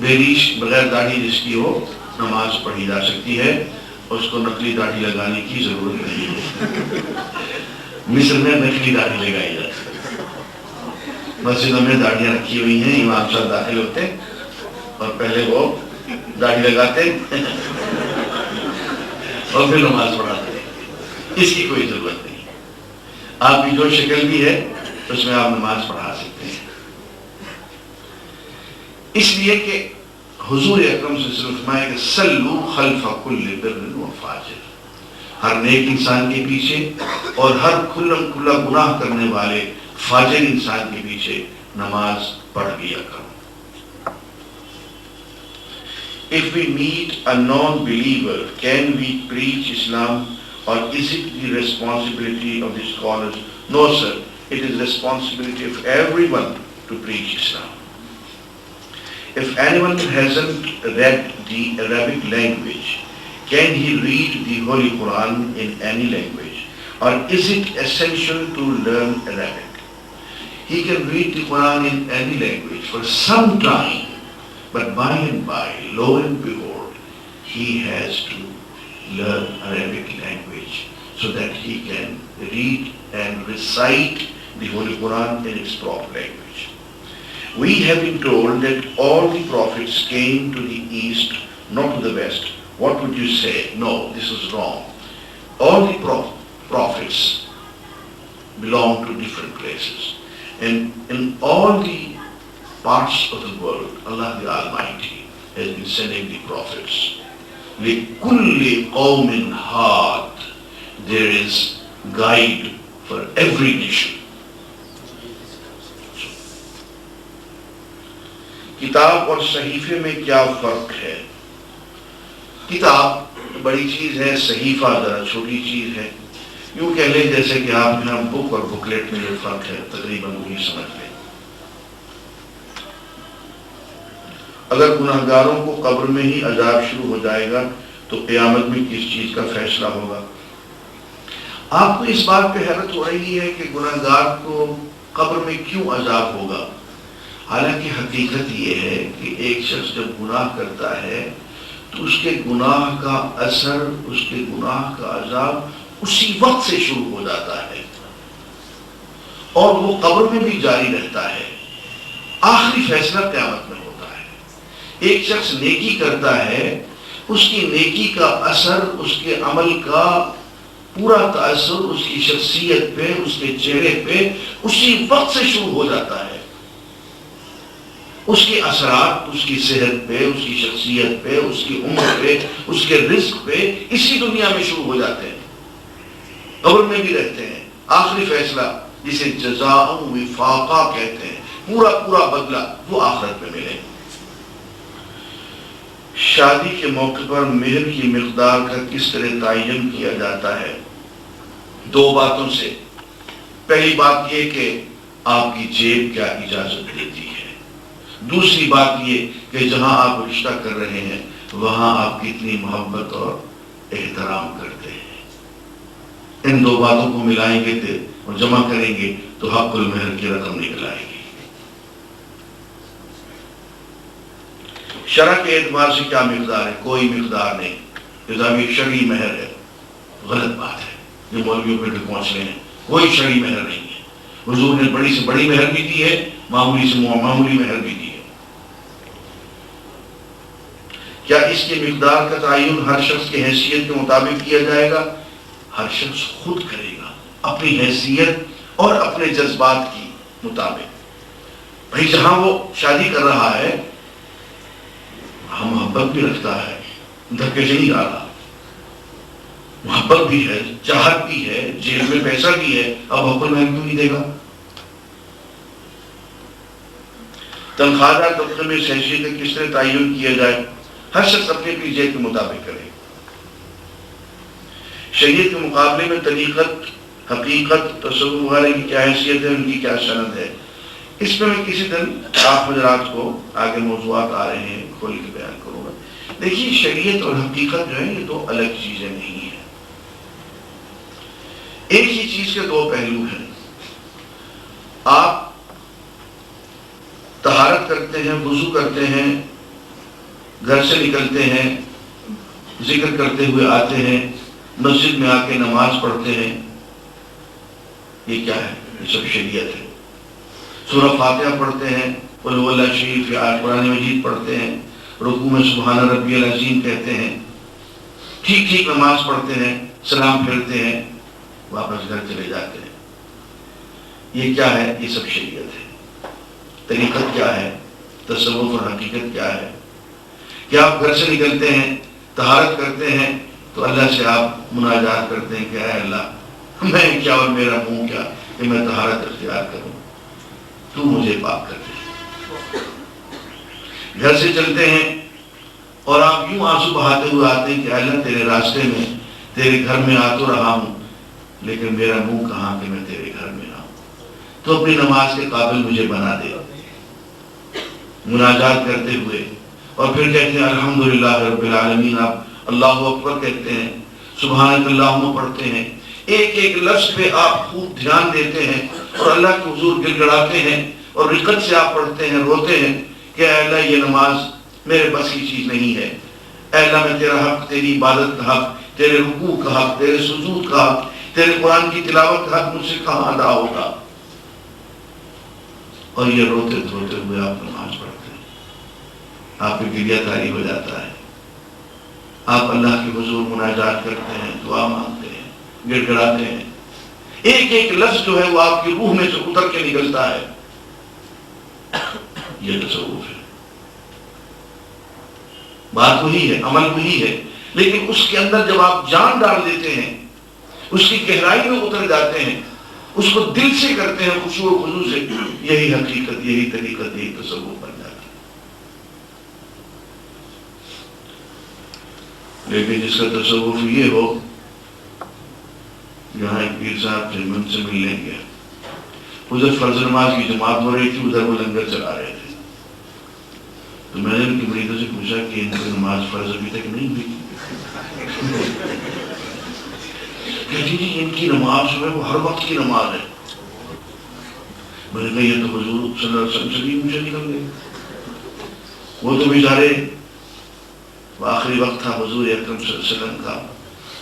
بے ریش بغیر داڑھی جس کی ہو نماز پڑھی جا سکتی ہے، اس کو نقلی داڑھی لگانے کی ضرورت نہیں ہے۔ مصر میں نقلی داڑھی لگائی جاتی ہے، مسجدوں میں داڑیاں رکھی ہوئی ہیں، امام صاحب داخل ہوتے اور پہلے وہ داڑھی لگاتے اور پھر نماز پڑھاتے۔ اس کی کوئی ضرورت نہیں، آپ کی جو شکل بھی ہے اس میں آپ نماز پڑھا سکتے ہیں، اس لیے کہ حضور اکرم صلی اللہ علیہ وسلم فرمایا کہ صلو خلف کل بر و فاجر، ہر نیک انسان کے پیچھے اور ہر کھلم کھلا گناہ کرنے والے فاجر انسان کے پیچھے نماز پڑھ لیا کرو۔ If we meet a non-believer, can we preach Islam, or is it the responsibility of the scholars? No, sir. It is responsibility of everyone to preach Islam. If anyone hasn't read the Arabic language, can he read the Holy Quran in any language? Or is it essential to learn Arabic? He can read the Quran in any language for some time, but by and by, lo and behold, he has to learn Arabic language so that he can read and recite the Holy Quran in its proper language. We have been told that all the prophets came to the east, not to the west. What would you say? No, this is wrong. All the prophets belong to different places. And in all the parts of the world, Allah the Almighty has been sending the prophets. لِكُلِّ قَوْمٍ هَادٍ. There is guide for every nation. کتاب اور صحیفے میں کیا فرق ہے؟ کتاب بڑی چیز ہے، صحیفہ ذرا چھوٹی چیز ہے، یوں کہہ لیں جیسے کہ آپ یہاں بک اور بکلیٹ میں جو فرق ہے تقریباً وہی سمجھ لیں۔ اگر گناہگاروں کو قبر میں ہی عذاب شروع ہو جائے گا تو قیامت میں کس چیز کا فیصلہ ہوگا؟ آپ کو اس بات پہ حیرت ہو رہی ہے کہ گناہگار کو قبر میں کیوں عذاب ہوگا؟ حالانکہ حقیقت یہ ہے کہ ایک شخص جب گناہ کرتا ہے تو اس کے گناہ کا اثر، اس کے گناہ کا عذاب اسی وقت سے شروع ہو جاتا ہے اور وہ قبر میں بھی جاری رہتا ہے۔ آخری فیصلہ قیامت میں ہوتا ہے۔ ایک شخص نیکی کرتا ہے، اس کی نیکی کا اثر، اس کے عمل کا پورا تاثر اس کی شخصیت پہ، اس کے چہرے پہ اسی وقت سے شروع ہو جاتا ہے۔ اس کے اثرات اس کی صحت پہ، اس کی شخصیت پہ، اس کی عمر پہ، اس کے رزق پہ اسی دنیا میں شروع ہو جاتے ہیں، قبر میں بھی رہتے ہیں۔ آخری فیصلہ جسے جزاء وفاقہ کہتے ہیں، پورا پورا بدلہ وہ آخرت میں ملے۔ شادی کے موقع پر مہر کی مقدار کا کس طرح تعین کیا جاتا ہے؟ دو باتوں سے۔ پہلی بات یہ کہ آپ کی جیب کیا اجازت دیتی ہے، دوسری بات یہ کہ جہاں آپ رشتہ کر رہے ہیں وہاں آپ کتنی محبت اور احترام کرتے ہیں۔ ان دو باتوں کو ملائیں گے اور جمع کریں گے تو حق المہر کی رقم نکل آئے گی۔ شرع کے اعتبار سے کیا مقدار ہے؟ کوئی مقدار نہیں، یہ شرعی مہر ہے۔ غلط بات ہے، یہ مولویوں پہ پہنچ رہے ہیں، کوئی شرعی مہر نہیں ہے۔ حضور نے بڑی سے بڑی مہر بھی دی ہے، معمولی سے معمولی مہر بھی دی ہے۔ کیا اس کی مقدار کا تعین ہر شخص کی حیثیت کے مطابق کیا جائے گا؟ ہر شخص خود کرے گا اپنی حیثیت اور اپنے جذبات کی مطابق۔ بھائی جہاں وہ شادی کر رہا ہے محبت بھی رکھتا ہے، دھکے سے نہیں آ رہا، محبت بھی ہے، چاہت بھی ہے، جیب میں پیسہ بھی ہے، اب حق المہر کیوں نہیں دے گا؟ تنخواہ دار طبقے میں اس حیثیت کا کس طرح تعین کیا جائے؟ ہر شخص اپنے اپنی جیب کے مطابق کرے۔ شریعت کے مقابلے میں طریقت، حقیقت، تصوف وغیرہ کی کیا حیثیت ہے، ان کی کیا سند ہے؟ اس میں کسی دن آپ حضرات کو آگے موضوعات آ رہے ہیں کھول کے بیان کروں گا۔ دیکھیے شریعت اور حقیقت جو ہے یہ دو الگ چیزیں نہیں ہیں، ایک ہی چیز کے دو پہلو ہیں۔ آپ طہارت کرتے ہیں، وضو کرتے ہیں، گھر سے نکلتے ہیں، ذکر کرتے ہوئے آتے ہیں، مسجد میں آ کے نماز پڑھتے ہیں، یہ کیا ہے؟ یہ سب شریعت ہے۔ سورہ فاتحہ پڑھتے ہیں، قل هو اللہ شریف یا قرآن مجید پڑھتے ہیں، رکوع میں سبحان ربی العظیم کہتے ہیں، ٹھیک ٹھیک نماز پڑھتے ہیں، سلام پھیرتے ہیں، واپس گھر چلے جاتے ہیں۔ یہ کیا ہے؟ یہ سب شریعت ہے۔ طریقت کیا ہے؟ تصوف اور حقیقت کیا ہے؟ کہ آپ گھر سے نکلتے ہیں، طہارت کرتے ہیں تو اللہ سے آپ مناجات کرتے ہیں کہ اے اللہ، میں کیا اور میرا منہ کیا کہ میں طہارت اختیار کروں، تو مجھے پاک کر دے۔ گھر سے چلتے ہیں اور آپ یوں آنسو بہاتے ہوئے آتے ہیں کہ اللہ تیرے راستے میں، تیرے گھر میں آ تو رہا ہوں، لیکن میرا منہ کہاں کہ میں تیرے گھر میں آؤں، تو اپنی نماز کے قابل مجھے بنا دے۔ مناجات کرتے ہوئے اور پھر کہتے ہیں الحمدللہ رب العالمین، آپ اللہ اکبر کہتے ہیں، سبحانک اللہم پڑھتے ہیں، ایک ایک لفظ پہ آپ خوب دھیان دیتے ہیں اور اللہ کے حضور گڑ گڑاتے ہیں اور رقت سے آپ پڑھتے ہیں، روتے ہیں کہ اے اللہ یہ نماز میرے بس کی چیز نہیں ہے، اے اللہ میں تیرا حق، تیری عبادت کا حق، تیرے رکوع کا حق، تیرے سجود کا حق، تیرے قرآن کی تلاوت کا حق مجھ سے کہاں ادا ہوگا؟ اور یہ روتے دھوتے ہوئے آپ نماز پڑھتے ہیں، آپ پہ گریہ طاری ہو جاتا ہے، آپ اللہ کے حضور مناجات کرتے ہیں، دعا مانگتے ہیں، گڑ گڑاتے ہیں، ایک ایک لفظ جو ہے وہ آپ کی روح میں سے اتر کے نکلتا ہے۔ یہ تصوف ہے، بات وہی ہے، عمل وہی ہے، لیکن اس کے اندر جب آپ جان ڈال دیتے ہیں، اس کی گہرائی میں اتر جاتے ہیں، اس کو دل سے کرتے ہیں، خشوع و خضوع سے، یہی حقیقت، یہی طریقت، یہی تصوف بن جاتا ہے۔ لیکن جس کا تصوف یہ ہو، یہاں ایک پیر صاحب تھے، میں ان سے ملنے گیا، ادھر فرض نماز کی جماعت ہو رہی تھی، ادھر وہ لنگر چلا رہے تھے، تو میں نے ان کی مریدوں سے پوچھا کہ ان کی نماز فرض ابھی تک نہیں ہوئی؟ کہتی جی ان کی نماز جو ہے وہ ہر وقت کی نماز ہے۔ میں نے کہا یہ تو حضور صلی اللہ علیہ وسلم سے بھی مجھے نکل گئے، وہ تو بیچارے آخری وقت تھا حضور اکرم صلی اللہ علیہ وسلم کا،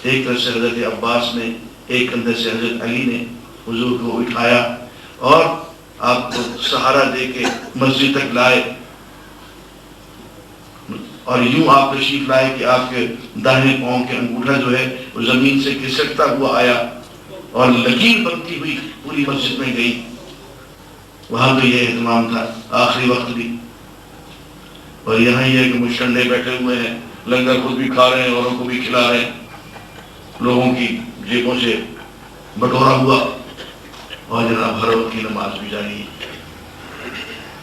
ایک طرف سے حضرت عباس نے، ایک اندر سے حضرت علی نے حضور کو اٹھایا اور آپ کو سہارا دے کے مسجد تک لائے، اور یوں آپ تشریف لائے کہ آپ کے داہنے پاؤں کے انگوٹھا جو ہے وہ زمین سے کھسکتا ہوا آیا اور لکیر بنتی ہوئی پوری مسجد میں گئی۔ وہاں تو یہ اہتمام تھا آخری وقت بھی، اور یہاں یہ کہ مشٹنڈے بیٹھے ہوئے ہیں، لنگر خود بھی کھا رہے ہیں، اوروں کو بھی کھلا رہے ہیں، لوگوں کی جیبوں سے بٹورا ہوا، اور جناب ہر وقت کی نماز بھی جاری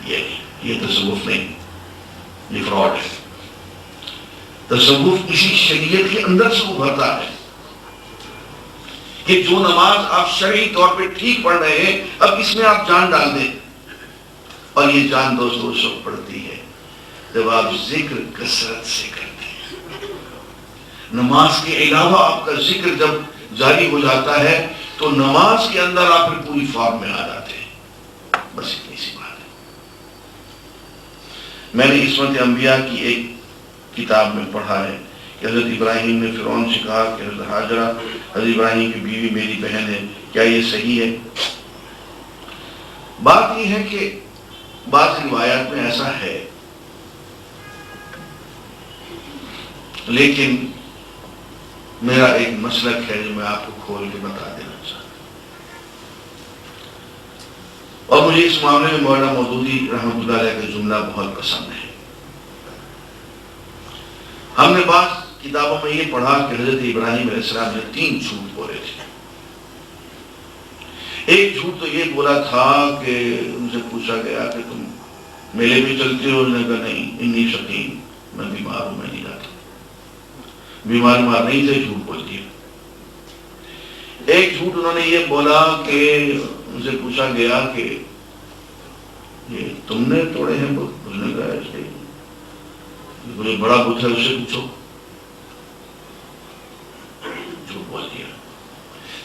ہے۔ یہ تصوف نہیں، یہ فراڈ ہے۔ تصوف اسی شریعت کے اندر سے ابھرتا ہے کہ جو نماز آپ شرعی طور پہ ٹھیک پڑھ رہے ہیں، اب اس میں آپ جان ڈال دیں، اور یہ جان دوستو اس وقت پڑتی ہے جب آپ ذکر کثرت سے کرتے ہیں۔ نماز کے علاوہ آپ کا ذکر جب جاری ہو جاتا ہے تو نماز کے اندر آپ پھر پوری فارم میں آ جاتے ہیں۔ بس اتنی سی بات ہے۔ میں نے عصمت انبیاء کی ایک کتاب میں پڑھا ہے کہ حضرت ابراہیم نے فرعون سے کہا کہ حضرت ہاجرہ حضرت ابراہیم کی بیوی میری بہن ہے، کیا یہ صحیح ہے؟ بات یہ ہے کہ بعض روایات میں ایسا ہے، لیکن میرا ایک مسلک ہے جو میں آپ کو کھول کے بتا دینا چاہتا ہوں، اور مجھے اس معاملے میں مولانا مودودی رحمۃ اللہ علیہ کا جملہ بہت پسند ہے۔ ہم نے بعض کتابوں میں یہ پڑھا کہ حضرت ابراہیم علیہ السلام نے 3 جھوٹ بولے تھے۔ ایک جھوٹ تو یہ بولا تھا کہ ان سے پوچھا گیا کہ تم میلے میں چلتے ہو، انہوں نے کہا نہیں، انی شقیم، میں بیمار ہوں، میں نہیں جاتا، بیمار نہیں تھے، جھوٹ بول دیا۔ ایک جھوٹ انہوں نے یہ بولا کہ ان سے پوچھا گیا کہ یہ تم نے توڑے ہیں بت؟ اس نے کہا ایسے مجھے بڑا بت ہے، اس سے پوچھو، جھوٹ بول دیا۔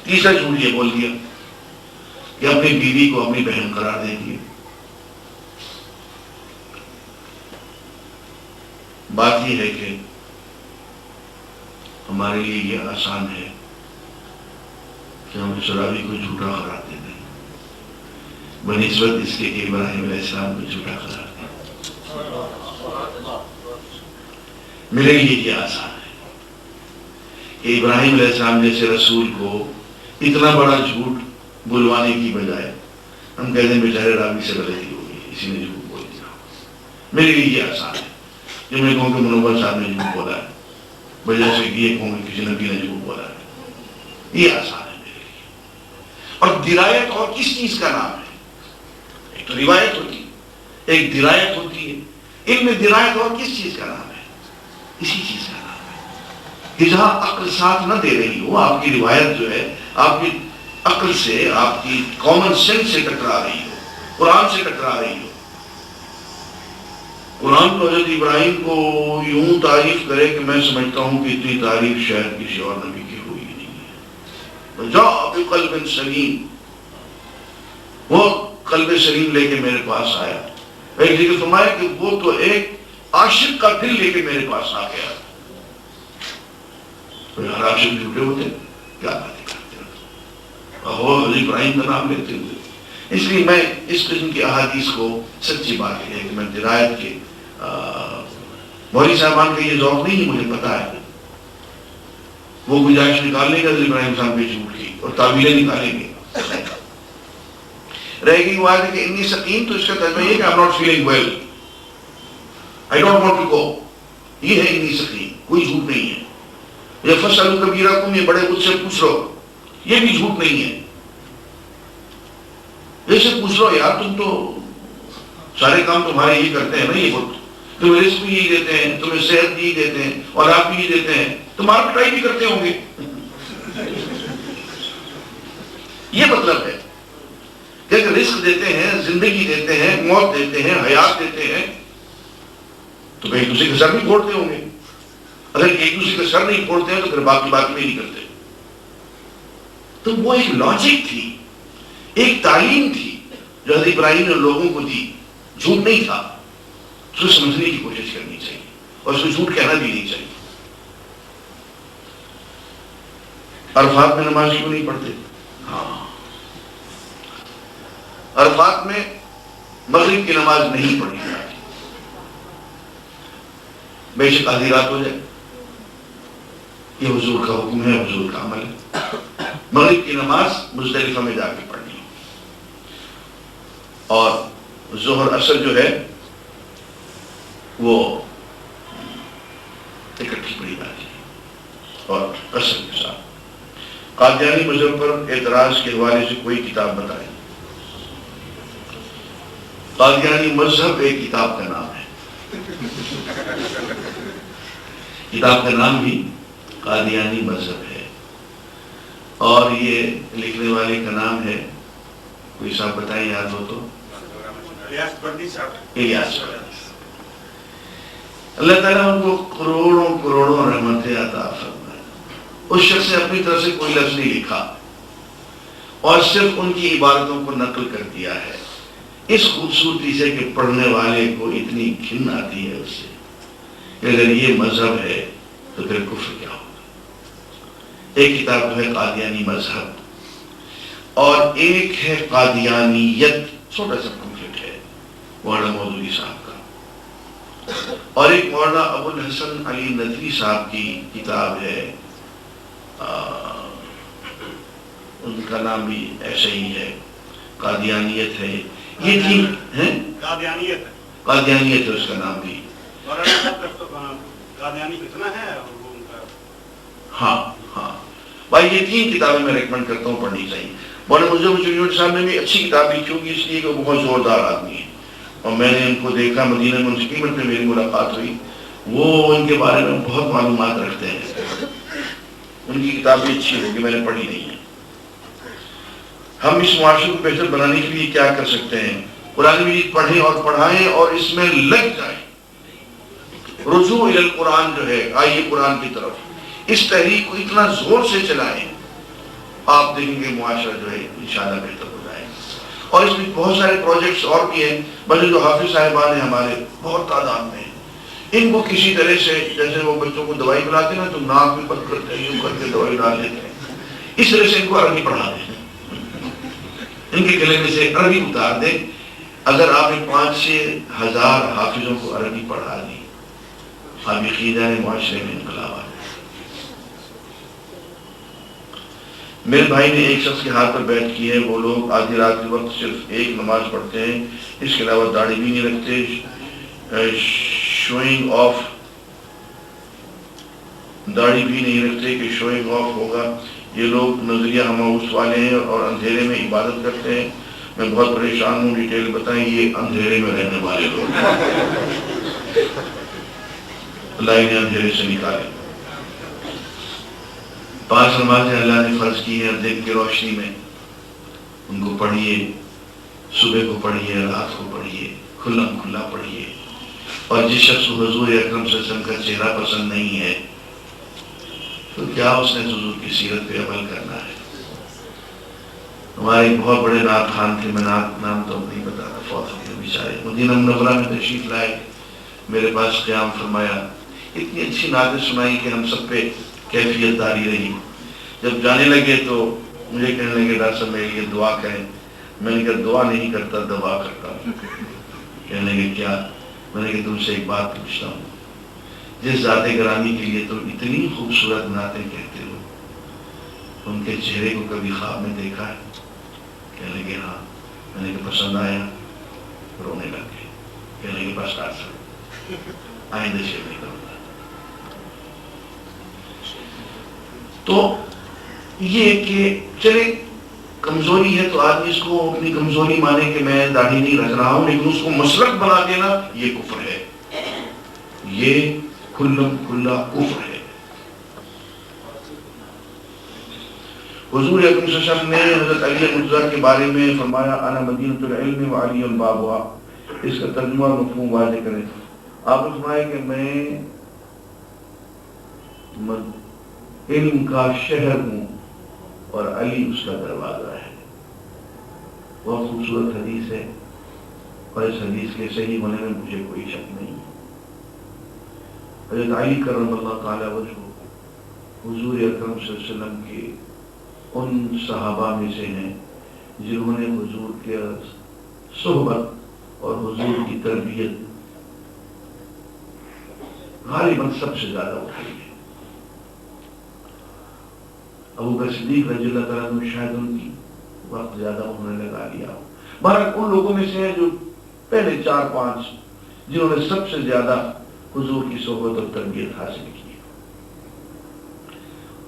تیسرا جھوٹ یہ بول دیا کہ اپنی بیوی کو اپنی بہن قرار دے دیے۔ بات یہ ہے کہ ہمارے لیے یہ آسان ہے کہ ہم اس راوی کو جھوٹا قرار دے دیں بنسبت اس کے کہ ابراہیم علیہ السلام کو جھوٹا قرار دیں. میرے لیے یہ آسان ہے کہ ابراہیم علیہ السلام جیسے رسول کو اتنا بڑا جھوٹ بلوانے کی بجائے ہم کہتے ہیں بیچارے راوی سے غلطی ہو گئی, اسی نے جھوٹ بول دیا. میرے لیے یہ آسان ہے جو میں کہوں کہ منور صاحب نے جھوٹ بولا ہے بجائے سے یہ کہوں کہ کسی نبی نے جھوٹ بولا ہے. یہ آسان ہے میرے لیے. اور درایت اور کس چیز کا نام ہے؟ ایک تو روایت ہوتی ہے, ایک درایت ہوتی ہے. علم درایت اور کس چیز کا نام ہے؟ اسی چیز کا نام ہے کہ جہاں عقل ساتھ نہ دے رہی ہو, آپ کی روایت جو ہے آپ کی عقل سے, آپ کی کامن سینس سے ٹکرا رہی ہو, قرآن سے ٹکرا رہی ہو. قرآن کو حضرت ابراہیم کو یوں تعریف کرے کہ میں سمجھتا ہوں کہ اتنی تعریف شاید کسی اور نبی کی ہوئی نہیں ہے. جاء بقلب سلیم, وہ قلب سلیم لے کے میرے پاس آیا. ایک ذکر فرمایا کہ وہ تو ایک عاشق کا دل لے کے میرے پاس آ گیا. ہر عاشق جھوٹے ہوتے کیا باتیں کرتے ہیں حضرت ابراہیم کا نام لیتے ہوئے. اس لیے میں اس قسم کی احادیث کو, سچی بات ہے کہ میں درایت کے مولوی صاحبان کا یہ ذوق نہیں ہے, مجھے پتا ہے. وہ گنجائش نکالنے کا حضرت ابراہیم صاحب کے جھوٹ کی اور تعویلیں نکالیں گے. رہ گئی بات ہے کہ انی سقیم, تو اس کا ترجمہ یہ کہ I'm not feeling well, I don't want to go. یہ ہے انی سقیم, کوئی جھوٹ نہیں ہے. یا فَاسْأَلُوا كَبِيرَكُمْ, یہ بڑے خود سے پوچھ لو, یہ بھی جھوٹ نہیں ہے. ایسے پوچھ لو یار, تم تو سارے کام تمہارے یہ کرتے ہیں نا, یہ خود تمہیں رزق بھی یہی دیتے ہیں, تمہیں صحت بھی دیتے ہیں, اور آپ بھی یہ دیتے ہیں, تو مار پٹائی بھی کرتے ہوں گے. یہ مطلب ہے کہ اگر رزق دیتے ہیں, زندگی دیتے ہیں, موت دیتے ہیں, حیات دیتے ہیں, تو ایک دوسرے کا سر بھی پھوڑتے ہوں گے. اگر ایک دوسرے کا سر نہیں پھوڑتے ہیں تو پھر باقی بات میں نہیں کرتے. تو وہ ایک لاجک تھی, ایک تعلیم تھی جو حضرت ابراہیم نے لوگوں کو دی. جھوٹ نہیں تھا, اس کو سمجھنے کی کوشش کرنی چاہیے اور اس کو جھوٹ کہنا بھی نہیں چاہیے. عرفات میں نماز کیوں نہیں پڑھتے؟ ہاں, عرفات میں مغرب کی نماز نہیں پڑھی جاتی. بے شک آدھی رات ہو جائے, یہ حضور کا حکم ہے, حضور کا عمل ہے. مغرب کی نماز مزدلفہ میں جا کے پڑھنی ہے, اور ظہر اثر جو ہے وہ اکٹھی پڑھی جاتی ہے اور اثر کے ساتھ. قادیانی مذہب پر اعتراض کے حوالے سے کوئی کتاب بتائیں. قادیانی مذہب ایک کتاب کا نام ہے, کتاب کا نام بھی قادیانی مذہب ہے, اور یہ لکھنے والے کا نام ہے, کوئی صاحب بتائیں یاد ہو تو, الیاس بردی صاحب. اللہ تعالیٰ ان کو کروڑوں کروڑوں رحمتیں عطا فرمائے. اس شخص نے اپنی طرف سے کوئی لفظ نہیں لکھا اور صرف ان کی عبارتوں کو نقل کر دیا ہے, اس خوبصورتی سے کہ پڑھنے والے کو اتنی گھن آتی ہے اس سے کہ اگر یہ مذہب ہے تو پھر کفر کیا ہوگا. ایک کتاب ہے قادیانی مذہب, اور ایک ہے قادیانیت, چھوٹا سا پمفلٹ ہے مولانا مودودی صاحب کا, اور ایک مولانا ابو الحسن علی ندوی صاحب کی کتاب ہے, ان کا نام بھی ایسا ہی ہے, قادیانیت ہے. یہ تین ہیں, قادیانیت ہے اس کا نام بھی. ہاں ہاں بھائی, یہ تین کتابیں میں ریکمنڈ کرتا ہوں, پڑھنی چاہیے. مولانا مظفر چنوٹ صاحب نے بھی اچھی کتاب لکھی ہوگی, اس لیے کہ وہ بہت زوردار آدمی ہے, اور میں نے ان کو دیکھا مدینہ میں, ان سے قیمت میں میری ملاقات ہوئی. وہ ان کے بارے میں بہت معلومات رکھتے ہیں. ان کی کتابیں اچھی ہوگی, میں نے پڑھی نہیں ہے. ہم اس معاشرے کو بہتر بنانے کے لیے کیا کر سکتے ہیں؟ قرآن مجید پڑھیں اور پڑھائیں اور اس میں لگ جائیں. رجوع الی القرآن جو ہے, آئیے قرآن کی طرف, اس تحریک کو اتنا زور سے چلائیں, آپ دیکھیں گے معاشرہ جو ہے انشاءاللہ بہتر ہو جائے. اور اس میں بہت سارے پروجیکٹس اور بھی ہیں, بلکہ جو حافظ صاحبان ہیں ہمارے بہت تعداد میں ہیں, ان کو کسی طرح سے جیسے وہ بچوں کو دوائی پلاتے ہیں نا تو ناک میں بند کرتے ہیں، یوں کر کے دوائی ڈال دیتے ہیں، اس طرح سے ان کو عربی پڑھا دیں، ان کے گلے میں سے عربی اتار دیں۔ اگر آپ نے 5,000 حافظوں کو عربی پڑھا دی، آپ یقین جانیں معاشرے میں انقلاب آ جائے۔ میرے بھائی نے ایک شخص کے ہاتھ پر بیعت کی ہے، وہ لوگ آدھی رات کے وقت صرف ایک نماز پڑھتے ہیں، اس کے علاوہ داڑھی بھی نہیں رکھتے، شوئنگ آف داڑھی بھی نہیں رکھتے کہ شوئنگ آف ہوگا۔ یہ لوگ نظریہ ہماؤس والے ہیں اور اندھیرے میں عبادت کرتے ہیں، میں بہت پریشان ہوں، ڈیٹیل بتائیں۔ یہ اندھیرے میں رہنے والے لوگ ہیں، اللہ انہیں اندھیرے سے نکالے۔ 5 نمازیں اللہ نے فرض کی ہیں دن کی روشنی میں، ان کو پڑھیے، صبح کو پڑھیے، رات کو پڑھیے، کھلم کھلا پڑھیے۔ اور جس شخص کو حضور اکرم صلی اللہ علیہ وسلم کا چہرہ پسند نہیں ہے تو کیا اس نے حضور کی سیرت پہ عمل کرنا ہے؟ ہمارے ایک بہت بڑے نعت خوان تھے، میں نام تو نہیں بتاتا، فوت ہو گئے بیچارے، مدینہ منورہ میں تشریف لائے، میرے پاس قیام فرمایا، اتنی اچھی نعتیں سنائی کہ ہم سب پہ کیفیت داری رہی۔ جب جانے لگے تو مجھے کہنے لگے ڈاکٹر صاحب میرے لیے دعا کریں۔ میں نے کہا دعا نہیں کرتا، دوا کرتا ہوں۔ کہنے لگے کیا؟ میں نے کہا تم سے ایک بات پوچھتا ہوں، جس ذات گرامی کے لیے تم اتنی خوبصورت نعتیں کہتے ہو، ان کے چہرے کو کبھی خواب میں دیکھا ہے؟ کہنے لگے ہاں۔ میں نے کہا پسند آیا؟ رونے لگ گئے۔ کہنے لگے بس ڈاکٹر صاحب آئندہ سے نہیں کروں گا۔ تو یہ کہ چلے کمزوری ہے تو آدمی اس کو اپنی کمزوری مانے کہ میں داڑھی نہیں رکھ رہا ہوں، لیکن اس کو مسلک بنا دینا یہ کفر ہے، یہ کھلم کھلا کفر ہے۔ حضور اکرم صلی اللہ علیہ وسلم نے حضرت علی مرتضیٰ کے بارے میں فرمایا انا مدینۃ العلم وعلی بابھا، اس کا ترجمہ اور مفہوم واضح کریں۔ آپ نے فرمایا کہ میں علم کا شہر ہوں اور علی اس کا دروازہ ہے۔ بہت خوبصورت حدیث ہے اور اس حدیث کے صحیح ہونے میں مجھے کوئی شک نہیں۔ حضرت علی کرم اللہ تعالی وجہہ حضور اکرم صلی اللہ علیہ وسلم کے ان صحابہ میں سے ہیں جنہوں نے حضور کے صحبت اور حضور کی تربیت غالباً سب سے زیادہ اٹھائی ہے۔ ابو بکر صدیق رضی اللہ تعالیٰ عنہ شاید ان کی وقت زیادہ انہوں نے لگا لیا ہو، بہرحال ان لوگوں میں سے ہیں جو پہلے 4-5 جنہوں نے سب سے زیادہ حضور کی صحبت اور تربیت حاصل کی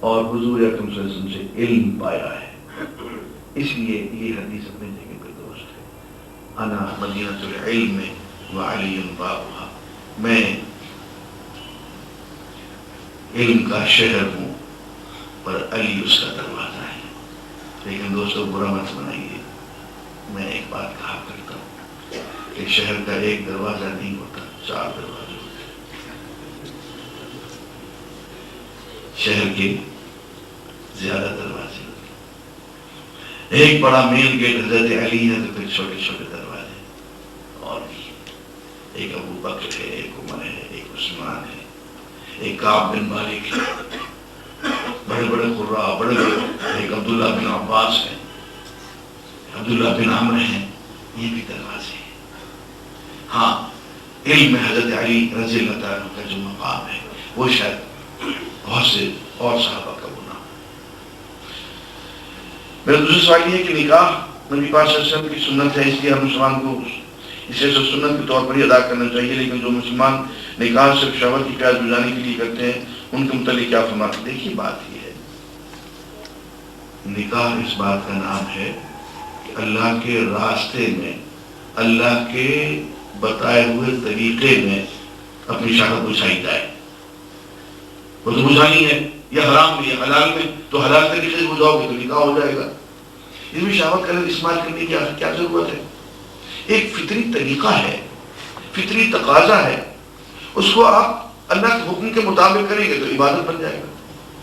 اور حضور اکرم صلی اللہ علیہ وسلم سے علم پایا ہے، اس لیے یہ حدیث اپنے جگہ پہ درست ہے۔ انا مدینۃ العلم وعلی بابھا، میں علم کا شہر ہوں اور علی اس کا دروازہ ہے۔ لیکن دوستو برا مت بنائیے، میں ایک بات کہا کرتا ہوں کہ شہر کا ایک دروازہ نہیں ہوتا، 4 دروازے ہوتے ہیں۔ شہر کے زیادہ دروازے ہوتے ہیں، ایک بڑا مین گیٹ حضرت علی ہے تو پھر چھوٹے چھوٹے دروازے اور بھی، ایک ابو بکر ہے، ایک عمر ہے، ایک عثمان ہے، ایک کعب بن مالک ہے، بڑے بڑے قراء، بڑے بڑے، ایک عبداللہ بن عباس ہے، عبداللہ بن عمر ہیں، یہ بھی دروازے ہیں۔ ہاں علم میں حضرت علی رضی اللہ تعالیٰ کا جو مقام ہے وہ شاید بہت سے اور صحابہ کا بنا۔ میرا دوسرا سوال یہ ہے کہ نکاح نبی پاک صلی اللہ علیہ وسلم کی سنت ہے، اس لیے ہر مسلمان کو اسے سنت کے طور پر ہی ادا کرنا چاہیے، لیکن جو مسلمان نکاح صرف شہوت کی پیاس بجھانے کے لیے کرتے ہیں ان کے متعلق کیا فرماتے ہیں؟ دیکھیے بات یہ ہے، نکاح اس بات کا نام ہے کہ اللہ کے راستے میں، اللہ کے بتائے ہوئے طریقے میں اپنی شہوت بجھائی جائے۔ وہ تو بجھانی ہے، یا حرام میں یا حلال میں، تو حلال طریقے سے بجھاؤ گے تو نکاح ہو جائے گا۔ اس میں شہوت کا استعمال کرنے کی کیا ضرورت ہے؟ ایک فطری طریقہ ہے، فطری تقاضا ہے، اس کو آپ اللہ کے حکم کے مطابق کریں گے تو عبادت بن جائے گا،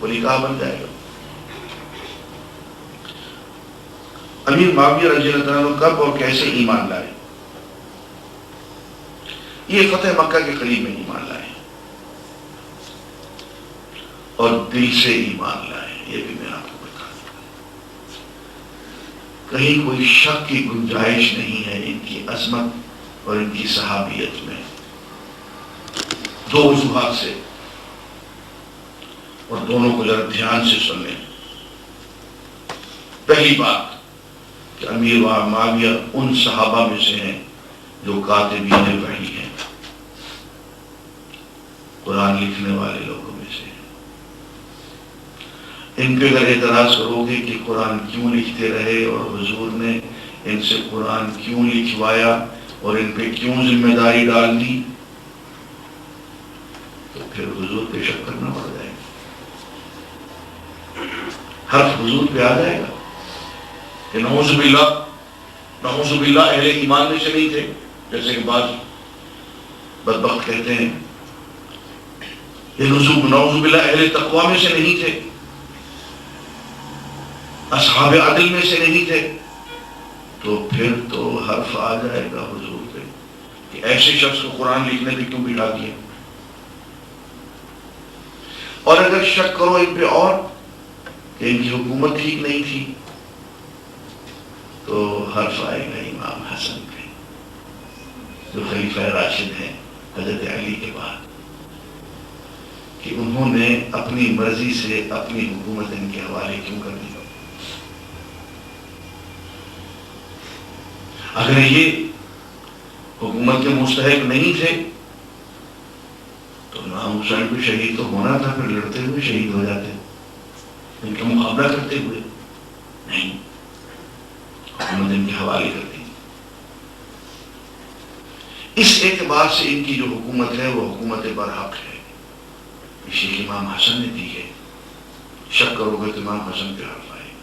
وہ نکاح بن جائے گا۔ امیر معاویہ رضی اللہ تعالیٰ عنہ کب اور کیسے ایمان لائے؟ یہ فتح مکہ کے قریب میں ایمان لائے۔ اور دل سے ایمان لائیں، یہ بھی میں آپ کو بتا دوں، کہیں کوئی شک کی گنجائش نہیں ہے ان کی عظمت اور ان کی صحابیت میں، دو وجوہات سے، اور دونوں کو ذرا دھیان سے سن لیں۔ پہلی بات کہ امیر معاویہ ان صحابہ میں سے ہیں جو کاتبین وحی ہیں، قرآن لکھنے والے لوگوں میں سے ہیں۔ ان پہ اگر اعتراض کرو گے کہ قرآن کیوں لکھتے رہے اور حضور نے ان سے قرآن کیوں لکھوایا اور ان پہ کیوں ذمہ داری ڈال دی، تو پھر حضور پہ شک کرنا پڑ جائے گا، حرف حضور پہ آ جائے گا کہ نعوذ باللہ اہل ایمان میں سے نہیں تھے، جیسے کہ بعض بدبخت کہتے ہیں، یہ نعوذ باللہ اہل تقوی میں سے نہیں تھے، اصحاب عدل میں سے نہیں تھے، تو پھر تو حرف آ جائے گا حضور پہ کہ ایسے شخص کو قرآن لکھنے پہ کیوں بٹھا دیا۔ اور اگر شک کرو ان پہ اور کہ ان کی حکومت ٹھیک نہیں تھی، تو حرف آئے گا امام حسن پہ جو خلیفہ راشد ہیں حضرت علی کے بعد، کہ انہوں نے اپنی مرضی سے اپنی حکومت ان کے حوالے کیوں کر دی۔ اگر یہ حکومت کے مستحق نہیں تھے تو امام حسین کو شہید تو ہونا تھا، پھر لڑتے ہوئے شہید ہو جاتے، ان کا مقابلہ کرتے ہوئے نہیں، حکومت ان کے حوالے کر دی۔ اس اعتبار سے ان کی جو حکومت ہے وہ حکومت برحق ہے، اسی لیے امام حسن نے دی ہے۔ شک کرو گے تو امام حسن پہ حرف آئے گا۔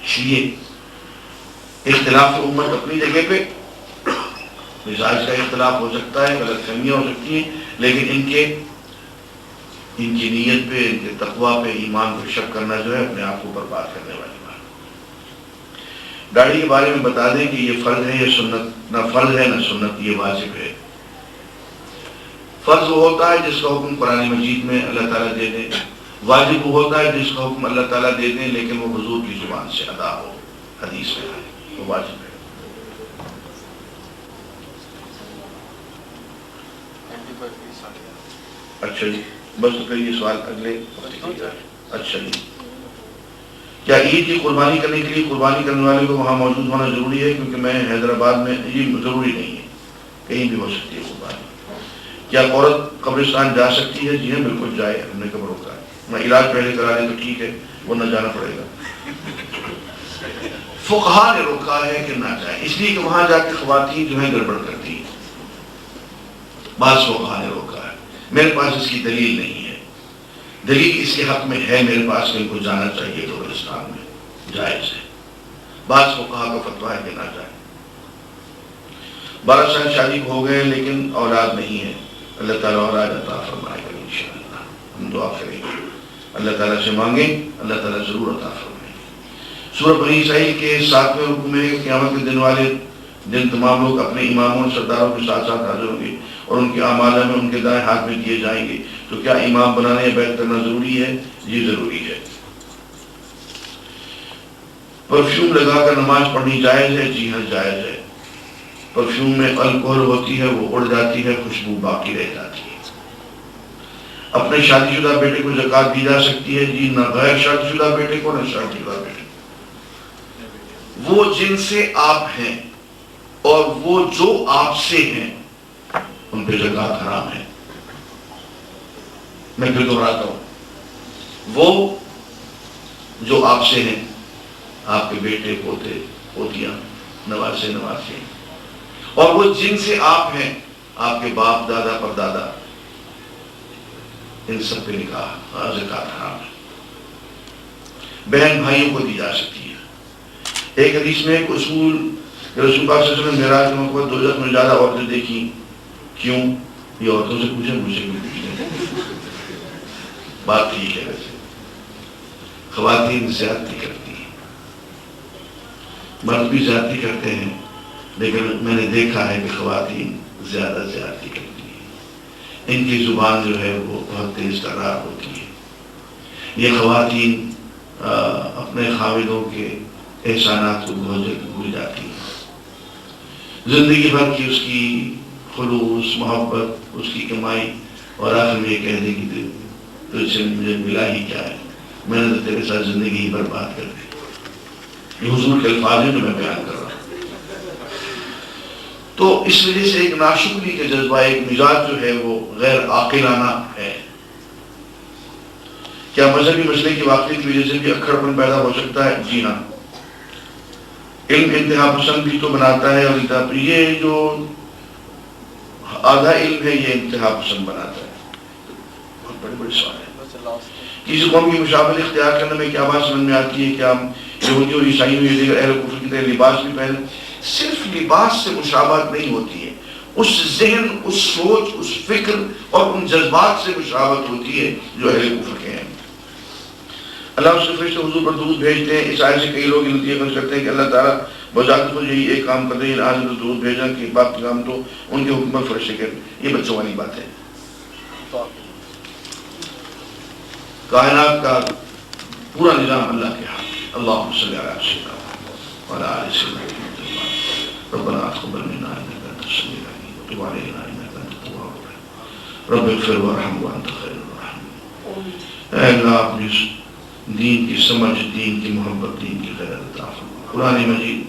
اس لیے اختلاف امت اپنی جگہ پہ، مزاج کا اختلاف ہو سکتا ہے، غلط فہمیاں ہو سکتی ہیں، لیکن ان کی نیت پہ، ان کے تقویٰ پہ، ایمان پہ شک کرنا جو ہے اپنے آپ کو برباد کرنے والی بات۔ داڑھی کے بارے میں بتا دیں کہ یہ فرض ہے یا سنت، نہ فرض ہے نہ سنت، یہ واجب ہے۔ فرض وہ ہوتا ہے جس کا حکم قرآن مجید میں اللہ تعالیٰ دے دیں، واجب وہ ہوتا ہے جس کا حکم اللہ تعالیٰ دے دیں لیکن وہ حضور کی زبان سے ادا ہو، حدیث میں آئے، وہ واجب ہے۔ اچھا جی، بس تو پھر یہ سوال اگلے ہفتے کی ہے۔ اچھا جی، کیا عید کی قربانی کرنے کے لیے قربانی کرنے والے کو وہاں موجود ہونا ضروری ہے؟ کیونکہ میں حیدرآباد میں، یہ ضروری نہیں ہے، کہیں بھی ہو سکتی ہے قربانی۔ کیا عورت قبرستان جا سکتی ہے؟ جی ہاں، بالکل جائے، ہم نے کب روکا ہے؟ میں علاج پہلے کرا لیں تو ٹھیک ہے، وہ نہ جانا پڑے گا۔ فقہا نے روکا ہے کہ نہ جائے، اس لیے کہ وہاں جا کے خواتین جو ہے گڑبڑ کرتی ہیں، بعض فقہا نے روکا ہے۔ میرے پاس اس کی دلیل نہیں ہے، دلیل اس کے حق میں ہے میرے پاس کہ ان کو جانا چاہیے قبرستان میں، جائز ہے۔ بعض فقہا کا فتویٰ ہے کہ نہ جائے۔ 12 سال شادی ہو گئے لیکن اولاد نہیں ہے، اللہ تعالیٰ اولاد عطا فرمائے گا انشاءاللہ، ہم دعا کریں گے، اللہ تعالیٰ سے مانگیں، اللہ تعالیٰ ضرور عطا فرمائے۔ سورہ بنی اسرائیل کے 7ویں رکوع میں قیامت کے دن والے دن تمام لوگ اپنے اماموں اور سرداروں کے ساتھ ساتھ حاضر ہوں گے اور ان کے اعمال میں ان کے دائیں ہاتھ میں دیے جائیں گے۔ تو کیا امام بنانا یا بیعت کرنا ضروری ہے؟ یہ ضروری ہے۔ پرفیوم لگا کر نماز پڑھنی جائز ہے؟ جی ہاں جائز ہے۔ پرفیوم میں الکوہل ہوتی ہے، وہ اڑ جاتی ہے، خوشبو باقی رہ جاتی ہے۔ اپنے شادی شدہ بیٹے کو زکوٰۃ دی جا سکتی ہے؟ جی، نہ غیر شادی شدہ بیٹے کو نہ شادی شدہ بیٹے کو۔ وہ جن سے آپ ہیں اور وہ جو آپ سے ہیں ان پہ زکوٰۃ حرام ہے۔ میں پھر دہراتا ہوں، وہ جو آپ سے ہیں، آپ کے بیٹے، پوتے، پوتیاں، نواسے، نواسے، اور وہ جن سے آپ ہیں، آپ کے باپ، دادا، پردادا، ان سب پہ نکاح زکوٰۃ حرام ہے۔ بہن بھائیوں کو دی جا سکتی ہے۔ ایک حدیث میں ایک اصول رسول پاک صلی اللہ علیہ وسلم نے معراج کے موقع پر دوزخ میں زیادہ عورتیں دیکھیں، کیوں؟ یہ عورتوں سے پوچھیں، مجھ سے کیوں پوچھیں؟ بات ٹھیک ہے، ویسے خواتین زیادتی کرتی ہیں، مرد بھی زیادتی کرتے ہیں، لیکن میں نے دیکھا ہے کہ خواتین زیادہ زیادتی کرتی ہیں۔ ان کی زبان جو ہے وہ بہت تیز ترار ہوتی ہے. یہ خواتین اپنے خاوندوں کے احسانات کو بہت جلد بھول جاتی ہیں. زندگی بھر کی اس کی خلوص محبت، اس کی کمائی، اور آخر میں یہ کہہ دے کہ تجھ سے مجھے ملا ہی کیا ہے، میں نے تو تیرے ساتھ زندگی ہی برباد کر دی. یہ حضور کے الفاظ ہیں جو میں بیان کر رہا ہوں. تو اس وجہ سے ایک ناشکری کا جذبہ، ایک مزاج جو ہے وہ غیر عاقلانہ ہے. کیا مذہبی مسئلے کی واقعیت کی وجہ سے بھی اکھڑ پن پیدا ہو سکتا ہے؟ جی ہاں. علم انتہا پسند بھی تو بناتا ہے، اور یہ جو آدھا علم ہے یہ انتہا پسند بناتا ہے. بہت بڑے بڑے سوال ہے. کسی قوم کی مشابہت اختیار کرنے میں کیا بات سمجھ میں آتی ہے کہ ہم یہودیوں اور عیسائیوں یا دیگر اہل کفر کی طرح لباس بھی پہنے؟ صرف لباس سے مشابہت نہیں ہوتی ہے، اس ذہن، اس سوچ، اس فکر اور ان جذبات سے مشابہت ہوتی ہے جو اہل کفر کے ہیں. اللہ اس کے فرشتے حضور پر درود بھیجتے ہیں. اس آیت سے کئی لوگ نتیجہ خرچ کرتے ہیں کہ اللہ تعالیٰ بذات خود یہی ایک کام کرتے ہیں، آج درود بھیجنا کہ باقی کام تو ان کے حکم پر فرشتے کرتے. یہ بچوں والی بات ہے. کائنات کا پورا نظام اللہ کے ہاتھ. اللہم صلی علی سیدنا وعلی آل سیدنا محمد. ربنا تقبل منا انک انت السمیع العلیم وتب علینا انک انت التواب الرحیم رب اغفر وارحم وانت خیر الراحمین. اے اللہ اپنی دین کی سمجھ، دین کی محبت، دین کی غیرت عطا فرما. قرآن مجید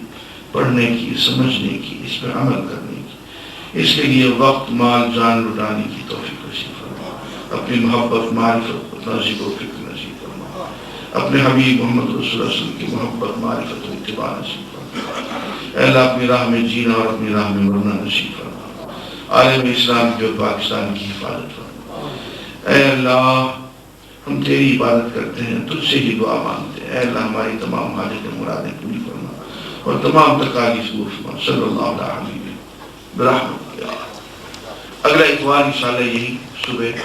پڑھنے کی، سمجھنے کی، اس پہ عمل کرنے کی، اس کے لیے وقت، مال، جان لٹانے کی توفیق نصیب فرما. اپنی محبت، معرفت، نصیب و فکر نصیب فرما. اپنے حبیب محمد رسول اللہ صلی اللہ علیہ وسلم کی محبت، معرفت و اتباع نصیب فرما. اے اللہ اپنی راہ میں جینا اور اپنی راہ میں مرنا نصیب فرما. عالم اسلام کی اور پاکستان کی حفاظت فرما. اے اللہ ہم تیری عبادت کرتے ہیں، تجھ سے ہی دعا مانگتے ہیں. اے اللہ ہماری تمام حاجتیں مرادیں پوری فرما اور تمام تکالیف دور فرما. صلی اللہ علیہ وسلم برحمتک یا اللہ. اگلا اتوار انشاءاللہ یہی صبح